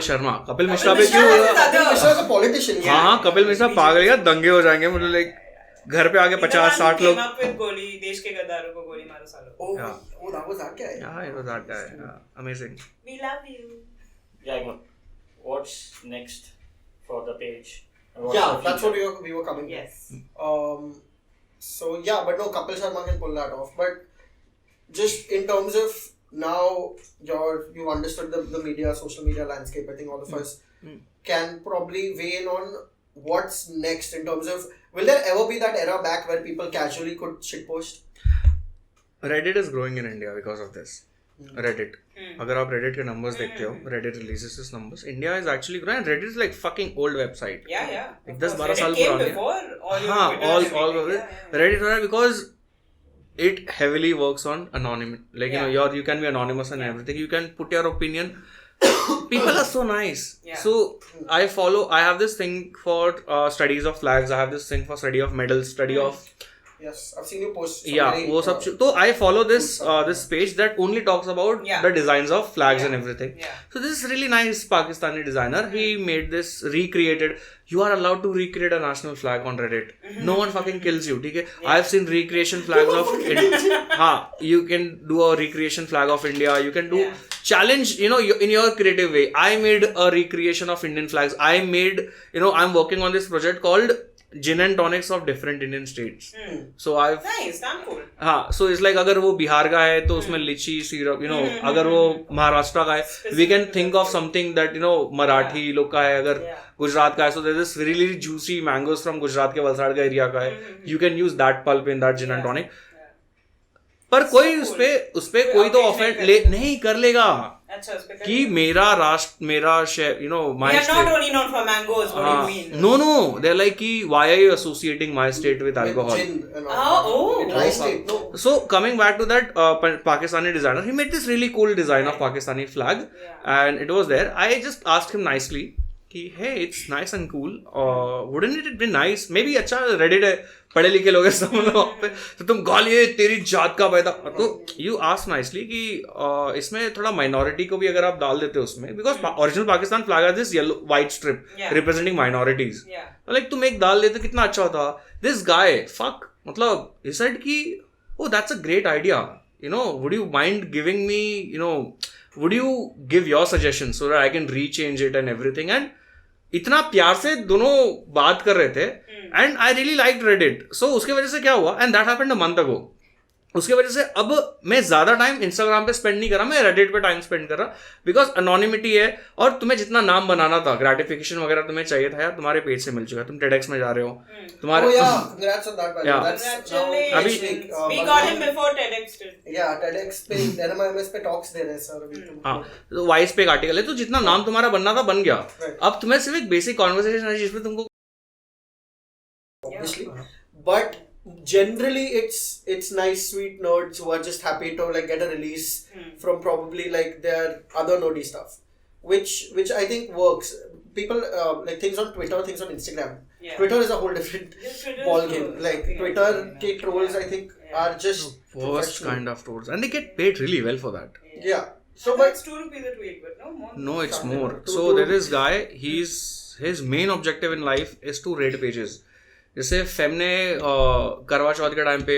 Sharma. Kapil Mishra पे क्यों? Kapil Mishra is a politician. हाँ, Kapil Mishra पागल है, दंगे हो जाएंगे. मतलब like घर पे आगे 50-60 लोग. गोली, देश के गद्दारों को गोली मारो सालो. Oh, that was that guy. Yeah, it was that guy. Amazing. We love you. Yeah, what's next for the page? Yeah, that's what we were coming to. Yes. So yeah, but no, Kapil Sharma can pull that off. But just in terms of now, you've understood the media, social media landscape. I think all of us can probably weigh in on what's next in terms of, will there ever be that era back where people casually could shitpost? Reddit is growing in India because of this. Reddit. अगर आप Reddit के numbers देखते हो, Reddit releases its numbers. India is actually growing. Reddit is like fucking old website. Yeah. एक Of course. 10-12 साल Reddit came पुरानी है. before हाँ, all of it. Yeah. Reddit है because it heavily works on anonymity. Like you can be anonymous and everything. You can put your opinion. People are so nice. Yeah. So I have this thing for studies of flags. I have this thing for study of medals, study of Yes, I've seen you post. yeah, वो सब. So I follow this this page that only talks about the designs of flags and everything. Yeah. So this is really nice Pakistani designer. He made this, recreated. You are allowed to recreate a national flag on Reddit. No one fucking kills you. Okay? I've seen recreation flags of India. You can do a recreation flag of India. You can do challenge, in your creative way. I made a recreation of Indian flags. I made, I'm working on this project called Gin and Tonics of different Indian states. So I've Nice, damn cool. हाँ, so it's like अगर वो बिहार का है तो उसमें लीची syrup, अगर वो महाराष्ट्र का है, we can think of something that Marathi लोग का है, अगर गुजरात का है, so there's this really juicy mangoes from Gujarat के वलसाड़ का एरिया का है, you can use that pulp in that gin and tonic. पर कोई उसपे कोई तो ऑफेंड नहीं कर लेगा अच्छा, उस पे कि मेरा राष्ट्र, मेरा share, my We are state. not only known for mangoes. What do you mean? No, they're like कि why are you associating my state with alcohol? Gin and all. Dry state, no. So coming back to that Pakistani designer, he made this really cool design of Pakistani flag, and it was there. I just asked him nicely, कि hey, it's nice and cool. Wouldn't it be nice? Maybe अच्छा Reddit है, पढ़े लिखे लोग हैं सब लोग पे, तो तुम गालिए तेरी जात का पैदा, तो you ask nicely कि इसमें थोड़ा minority को भी अगर आप डाल देते हो उसमें, because original Pakistan flag has this yellow white strip representing minorities. Like तुम एक डाल देते कितना अच्छा होता. This guy, मतलब he said कि oh, that's a great idea. Would you mind giving me, would you give your suggestions so that I can rechange it and everything? And इतना प्यार से दोनों बात कर रहे थे, and I really like Reddit. So उसके वजह से क्या हुआ, and that happened a month ago, उसके वजह से अब मैं ज्यादा टाइम इंस्टाग्राम पे स्पेंड नहीं कर रहा, मैं रेडिट पे टाइम स्पेंड कर रहा, बिकॉज अनोनिमिटी है, और तुम्हें जितना नाम बनाना था, ग्रेटिफिकेशन वगैरह तुम्हें चाहिए था यार, तुम्हारे पेज से मिल चुका है. तुम TEDx में जा रहे हो, तुम्हारे congrats on that, Yeah. Congratulations. We got him before TEDx did. Yeah, TEDx पे NMIMS पे talks दे रहे हैं सर अभी. हाँ, तो वाइस पे एक आर्टिकल है, तो जितना नाम तुम्हारा बनना था बन गया. अब तुम्हें सिर्फ एक बेसिक कॉन्वर्सेशन है जिसमें तुमको obviously, but generally it's nice sweet nerds who are just happy to like get a release from probably like their other nerdy stuff, which I think works. People like things on Twitter, things on Instagram. Twitter is a whole different ball game. Like Twitter ke trolls I think are just worst kind of trolls, and they get paid really well for that. Yeah. So, So but but it's 2 rupees a tweet, but no more. No, it's more. So there is guy, his main objective in life is to raid pages. जैसे fame ने करवा चौथ के time पे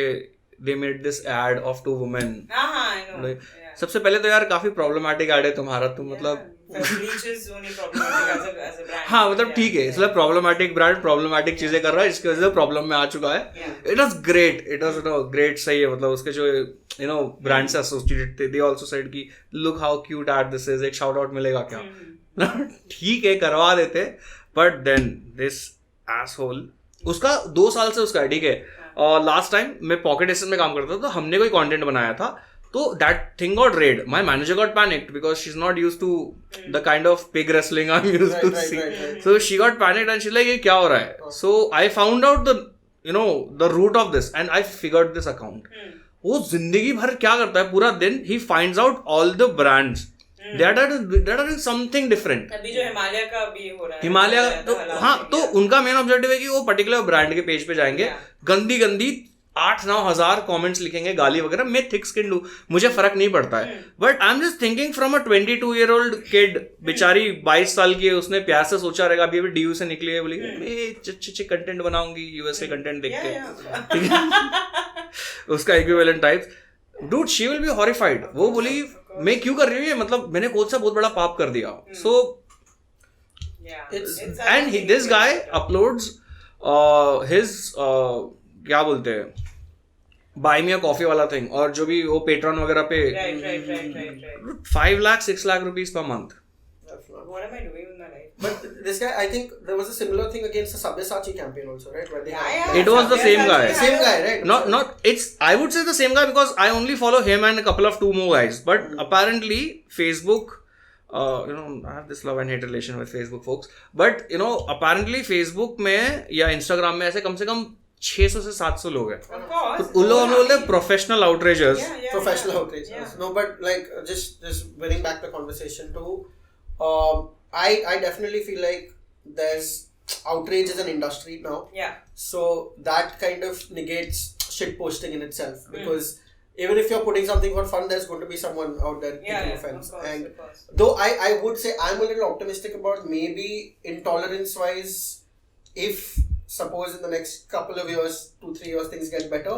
they made this ad of 2 women. I know. सबसे पहले तो यार काफी प्रॉब्लमेटिक एड है तुम्हारा, तुम मतलब Bleach is only problematic as a brand. हाँ मतलब ठीक है, इसलिए प्रॉब्लमेटिक ब्रांड प्रॉब्लमेटिक चीजें कर रहा है, इसकी वजह से प्रॉब्लम में आ चुका है. इट वाज ग्रेट, ग्रेट, सही है. मतलब उसके जो ब्रांड से एसोसिएटेड थे, दे आल्सो सेड कि look how cute ad this is, एक शाउट आउट मिलेगा क्या. ठीक है, करवा देते, बट देन दिस एसहोल, उसका 2 साल से उसका है, ठीक है. लास्ट टाइम मैं पॉकेट एसन में काम करता था, तो हमने कोई कंटेंट बनाया था, तो that thing got read. My manager got panicked because she is not used to the kind of pig wrestling I am used to see. So she got panicked and she like ये क्या हो रहा है. So I found out the root of this and I figured this account. वो जिंदगी भर क्या करता है, पूरा दिन ही finds out all the brands that are doing something different. अभी जो हिमालय का भी हो रहा है, हिमालय तो हाँ, तो उनका मेन ऑब्जेक्टिव है कि वो पर्टिकुलर ब्रांड के पेज पे जाएंगे, गंदी 8-9 हजार कमेंट्स लिखेंगे, गाली वगैरह. मैं थिक स्किन हूँ, मुझे फर्क नहीं पड़ता है, but I am just thinking from a 22-year-old kid, बेचारी 22 साल की है, उसने प्यार से सोचा रहेगा, अभी DU से निकली है, बोली मैं अच्छे कंटेंट बनाऊंगी USA कंटेंट देख के, उसका equivalent type. Dude, she will be horrified. वो बोली मैं क्यों कर रही हूँ ये, मतलब मैंने खुद से बहुत बड़ा पाप कर दिया. So and this guy uploads his क्या बोलते हैं, बाय मी अ कॉफी वाला थिंग, और जो भी वो पेट्रॉन वगैरह पे 5 lakh 6 lakh rupees per month. What am I doing with my life? But this guy, I think there was a similar thing against the Sabyasachi campaign also, right? Where they had- It was the same guy. Same guy, right? It's I would say the same guy because I only follow him and a couple of two more guys. But apparently Facebook, I have this love and hate relation with Facebook folks. But apparently Facebook में या Instagram में ऐसे कम से कम 600 से 700 लोग हैं. Of course. उन लोगों ने बोलते हैं professional outrages. Professional outrages. Yeah. No, but like just bringing back the conversation to, I definitely feel like there's outrage is an industry now. Yeah. So that kind of negates shit posting in itself because even if you're putting something for fun, there's going to be someone out there taking offense. Of course, And of course. though I would say I'm a little optimistic about maybe intolerance wise, if suppose in the next couple of years, 2-3 years, things get better,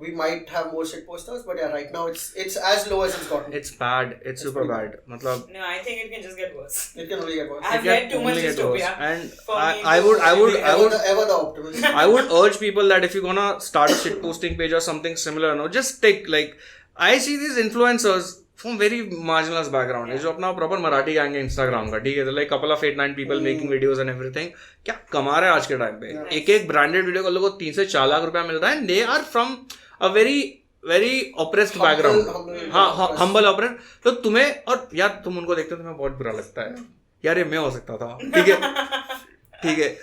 we might have more shit posters. But yeah, right now it's as low as it's gotten. It's bad. It's super bad. मतलब No, I think it can just get worse. It can only get worse. I've read too much only get worse. dystopia. And For me, I would Ever the optimist. I would urge people that if you're gonna start a shit posting page or something similar, just take like I see these influencers from very marginalized background. जो अपना proper Marathi gang है Instagram का, ठीक है, like couple of 8-9 people making videos and everything. क्या कमा रहे हैं आज के टाइम पे? एक branded video का लोगों को 3 से 4 लाख रुपया मिल रहा है. And they are from a very oppressed background. हाँ, humble oppressed. तो तुम्हें और यार तुम उनको देखते हो तुम्हें बहुत बुरा लगता है. यार ये मैं हो सकता था. ठीक है.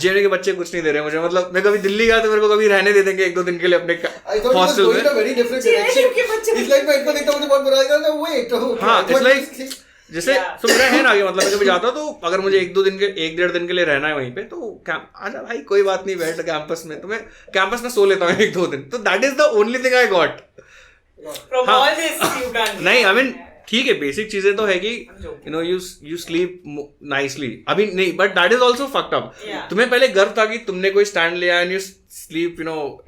जेने के बच्चे कुछ नहीं दे रहे मुझे, मतलब मैं कभी दिल्ली गया तो मेरे को कभी रहने दे देंगे 1-2 दिन के लिए अपने हॉस्टल में. very different direction. It's like मैं इनको देखता हूँ मुझे बहुत बुरा लगता है. Wait. हाँ, it's like जैसे तो मेरा है ना आगे, मतलब मैं कभी जाता तो अगर मुझे 1-1.5 दिन के लिए रहना है वहीं पे तो आजा भाई कोई बात नहीं, बैठ कैंपस में, तो मैं कैंपस में सो लेता हूँ 1-2 दिन. तो that is the only thing I got From all this you've done. नहीं, आई मीन ठीक है, बेसिक चीजें तो है कि यू स्लीप नाइसली. अभी नहीं, but that is also fucked up. तुम्हें पहले गर्व था कि तुमने कोई स्टैंड लिया and you sleep in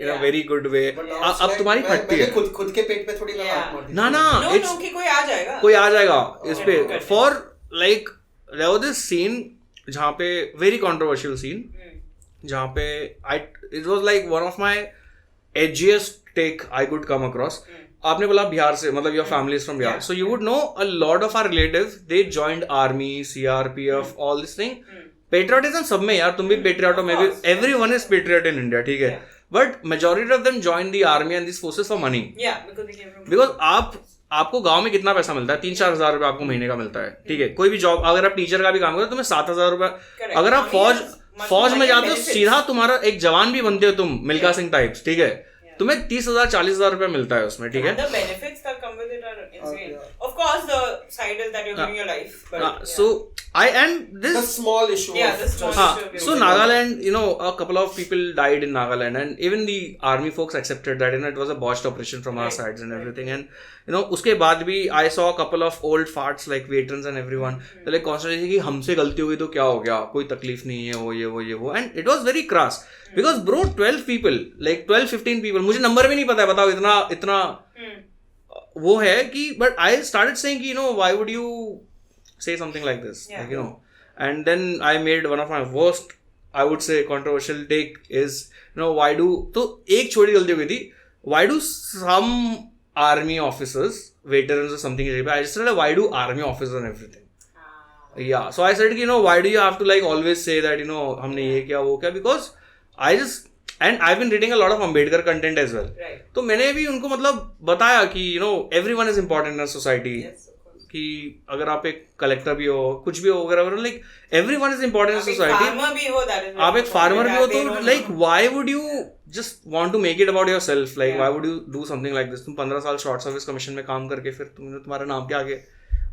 a very good way. अब तुम्हारी फटती है. खुद के पेट पे थोड़ी ना No, कि कोई आ जाएगा इस पे. For like there was this scene जहाँ पे वेरी कंट्रोवर्शियल सीन जहाँ पे it was like one of my edgiest take I could come across. आपने बोला बिहार से, मतलब your family is from Bihar, so you would know a lot of our relatives they joined army, CRPF, all this thing. Patriotism सब में यार, तुम भी patriot हो, मैं भी, everyone is patriot in India, ठीक है. But majority of them joined the army and these forces for money. Yeah, because they came from. Because आपको गांव में कितना पैसा मिलता है? 3-4 हजार रुपए आपको महीने का मिलता है, ठीक है. कोई भी जॉब, अगर आप टीचर का भी काम करो तुम्हें 7,000 रुपए. अगर आप फौज में जाते हो सीधा तुम्हारा एक जवान भी बनते हो तुम, मिल्खा सिंह टाइप्स, ठीक है, तुम्हें 30,000-40,000 रुपए मिलता है उसमें, ठीक है. The benefits that come with it are insane. Of course, the side is that you're living your life. But So the small issue. Yeah, the small issue. So Nagaland, a couple of people died in Nagaland, and even the army folks accepted that it was a botched operation from our sides and everything. And उसके बाद भी I saw a couple of old farts like veterans and everyone like constantly कि हमसे गलती हो गई तो क्या हो गया, कोई तकलीफ नहीं है, वो ये वो. And it was very crass because bro 12 people like 12-15 people, मुझे नंबर भी नहीं पता है, बताओ इतना वो है कि. But I started saying कि why would you say something like this, like and then I made one of my worst, I would say, controversial take is why do, तो एक छोटी गलती हो गई थी, why do some army officers, veterans or something, I just said why do army officers and everything. Yeah, so I said why do you have to like always say that हमने ये किया वो किया, because I just, and I've been reading a lot of Ambedkar content as well. Right. तो मैंने भी उनको मतलब बताया कि everyone is important in a society. Yes. कि अगर आप एक कलेक्टर भी हो, कुछ भी हो, अगर like everyone is important in society. आप एक फार्मर भी हो तो like why would you just want to make it about yourself, like why would you do something like this. तुम 15 साल शॉर्ट सर्विस कमीशन में काम करके फिर तुमने तुम्हारा नाम के आगे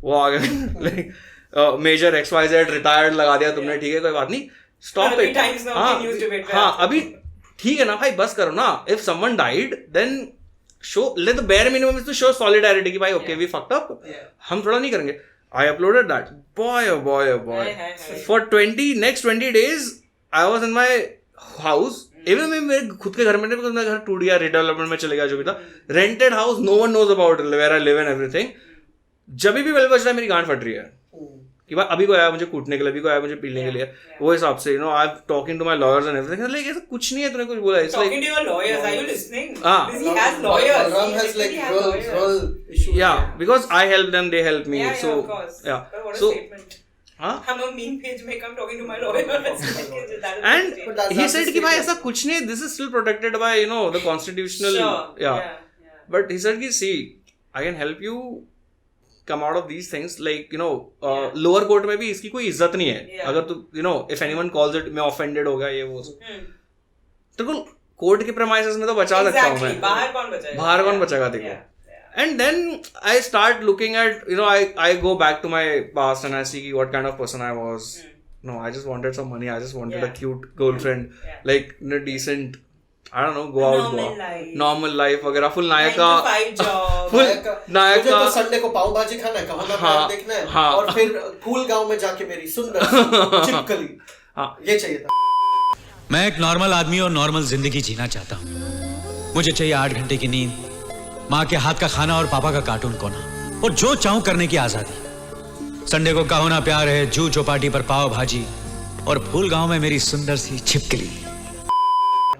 वो आ गया लाइक मेजर XYZ रिटायर्ड लगा दिया तुमने, ठीक है, कोई बात नहीं, स्टॉप इट. हाँ अभी ठीक है ना भाई, बस करो ना. If someone died then let the bare minimum is to show solidarity कि भाई okay we fucked up, हम थोड़ा नहीं करेंगे. I uploaded that, boy for next 20 days I was in my house. even मैं मेरे खुद के घर में नहीं, because मेरा घर टूट गया, redevelopment में चले गया, जो भी था, rented house, no one knows about where I live and everything. जब भी बेल बज रहा है मेरी गांड फट रही है कि भाई अभी को आया मुझे कूटने के लिए, अभी को आया मुझे पीलने के लिए, वो हिसाब से I am talking to my lawyers and everything. Like ऐसा कुछ नहीं है, तूने कुछ बोला. It's like talking to your lawyers, are you listening? हां, he has lawyers. Balram has like real issues Yeah, because I help them, they help me. Yeah, So of course. yeah. But what a So statement. huh? I'm a meme page maker. I'm talking to my lawyer. That is a And statement. But he that's said the कि भाई statement. ऐसा कुछ नहीं, this is still protected by the constitutional. Sure. Yeah. But he said कि see, I can help you come out of these things, like lower court में भी इसकी कोई इज्जत नहीं है. Yeah. अगर तू if anyone calls it मैं offended हो गया ये वो, Hmm. तेरे को कोर्ट के premises में तो बचा सकता हूँ Exactly. मैं. बाहर कौन बचाएगा? बाहर कौन बचाएगा तेरे को? And then I start looking at, I go back to my past and I see what kind of person I was. No, I just wanted some money. I just wanted a Yeah. cute girlfriend, Yeah. like in a decent, I don't know, go out, Normal life. normal life वगैरह. Full 9 Nykaa, to 5 job. full मुझे नायका. तो Sunday को पाव भाजी खाना है, कहूँगा हाँ, प्यार देखना है, हाँ. और फिर फूल गांव में जाके मेरी सुंदर सी चिपकली, हाँ. ये चाहिए था. मैं एक नॉर्मल आदमी और नॉर्मल जिंदगी जीना चाहता हूँ. मुझे चाहिए 8 घंटे की नींद, माँ के हाथ का खाना और पापा का कार्टून कोना, और जो चाहूं करने की आजादी. संडे को कहो ना प्यार है, जू चौपाटी पर पाव भाजी, और फूल गांव में मेरी सुंदर सी छिपकली.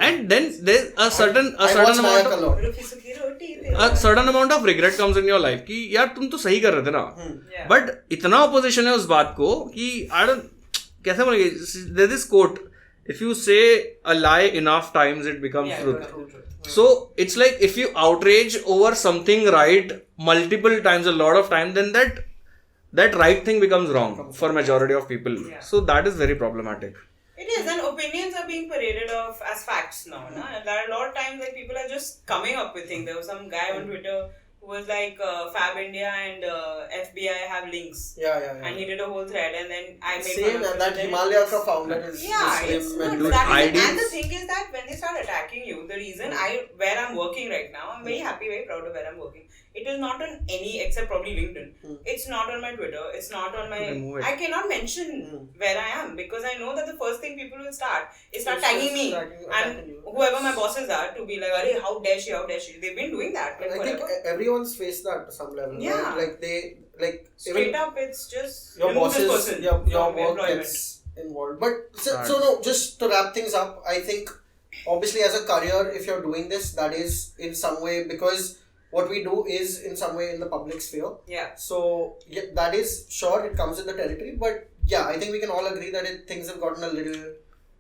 And then there's a certain I watch amount Nayak a of, lot. रुखी सुखी रोटी दे. a certain amount of regret comes in your life कि यार तुम तो सही कर रहे थे ना. Yeah. But इतना opposition है उस बात को कि I don't, कैसे बोलेंगे, there's this quote, if you say a lie enough times it becomes Yeah, truth. true. So it's like if you outrage over something right multiple times, a lot of time, then that right thing becomes wrong for majority of people. Yeah. So that is very problematic. It is, and opinions are being paraded off as facts now. Na? There are a lot of times like people are just coming up with things. There was some guy on Twitter who was like Fab India and FBI have links. Yeah. And he did a whole thread, and then I made Same, fun of and it. that Then- Himalaya ka founder is Yeah, Muslim it's and not that is it. IDs. And the thing is that when they start attacking you, the reason where I'm working right now, I'm very happy, very proud of where I'm working. It is not on any except probably LinkedIn. It's not on my Twitter. It's not on my. Remove it. I cannot mention where I am because I know that the first thing people will start is start tagging me and whoever my bosses are to be like, "Arey, how dare she? How dare she?" They've been doing that like I think forever. everyone's faced that to some level. Yeah. Right? Like they Straight even up, it's just your remove this bosses, person your from work employment. gets involved. But so no, just to wrap things up, I think obviously as a career, if you're doing this, that is in some way because what we do is in some way in the public sphere. Yeah. So yeah, that is sure it comes in the territory, but yeah, I think we can all agree that things have gotten a little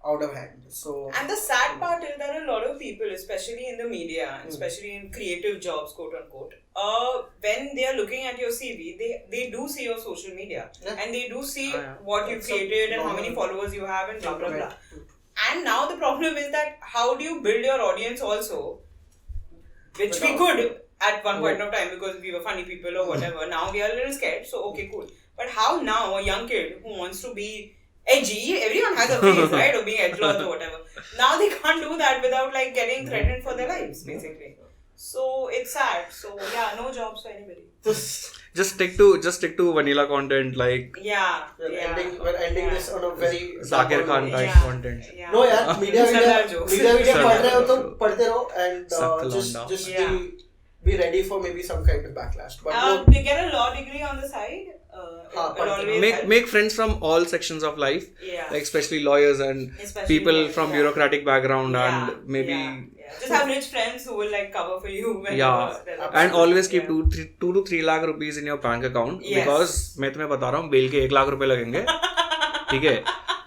out of hand. So And the sad part is that a lot of people, especially in the media, especially in creative jobs, quote unquote, when they are looking at your CV, they do see your social media and they do see what you That's created and how normal. many followers you have and blah blah blah. Right. And now the problem is that how do you build your audience also, which we Without- could at one point of time because we were funny people or whatever. Now we are a little scared, so okay, cool. But how now a young kid who wants to be edgy, everyone has a phase, right, of being edgelords or whatever. Now they can't do that without like getting threatened for their lives, basically. So it's sad. So yeah, no jobs for anybody. Just stick to vanilla content like Yeah. we're ending this on a very Zakir Khan type Yeah. content. Yeah. No, yeah, media Sardar jokes. पढ़ रहे हो तो पढ़ते रहो and Sakta just Londa. Yeah. be ready for maybe some kind of backlash. But no, They get a law degree on the side. It always helps. Make friends from all sections of life, Yeah. like especially lawyers and Especially people lawyers, from yeah. bureaucratic background Yeah, and maybe yeah. Just have rich friends who will like cover for you. When yeah, and always keep 2 to 3 lakh rupees in your bank account Yes. because मैं तुम्हें बता रहा हूँ bell के 1 लाख रुपए लगेंगे. ठीक है,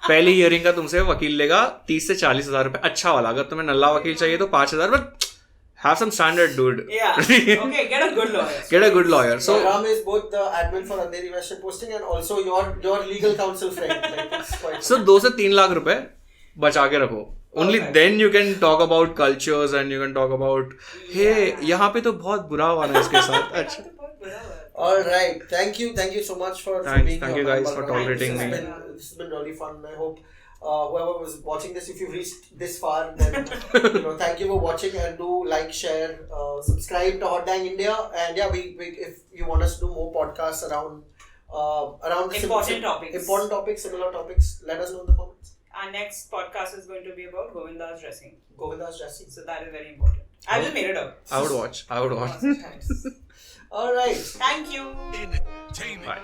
पहली हियरिंग का तुमसे वकील लेगा 30 से 40 हजार रुपए अच्छा वाला. अगर तुम्हें नल्ला वकील चाहिए तो 5,000. But have some standard, dude. Yeah. Okay, get a good lawyer. Get a good lawyer. So Ram is both the admin for Andheri Western Posting and also your legal counsel friend. Like, it's quite So 2 से 3 लाख रुपए बचा के रखो. Only then you can talk about cultures and you can talk about hey यहाँ पे तो बहुत बुरा हुआ ना इसके साथ. अच्छा. All right. Thank you so much for Thanks. being Thank here. you guys man. for tolerating This me. This has been really fun. I hope whoever was watching this, if you've reached this far, then thank you for watching and do like, share, subscribe to Hot Dang India, and yeah, we if you want us to do more podcasts around the Important topics. similar topics, let us know in the comments. Our next podcast is going to be about Govinda's dressing. Govinda's dressing. So that is very important. I just made it up. I would watch. Thanks. All right. Thank you. Bye.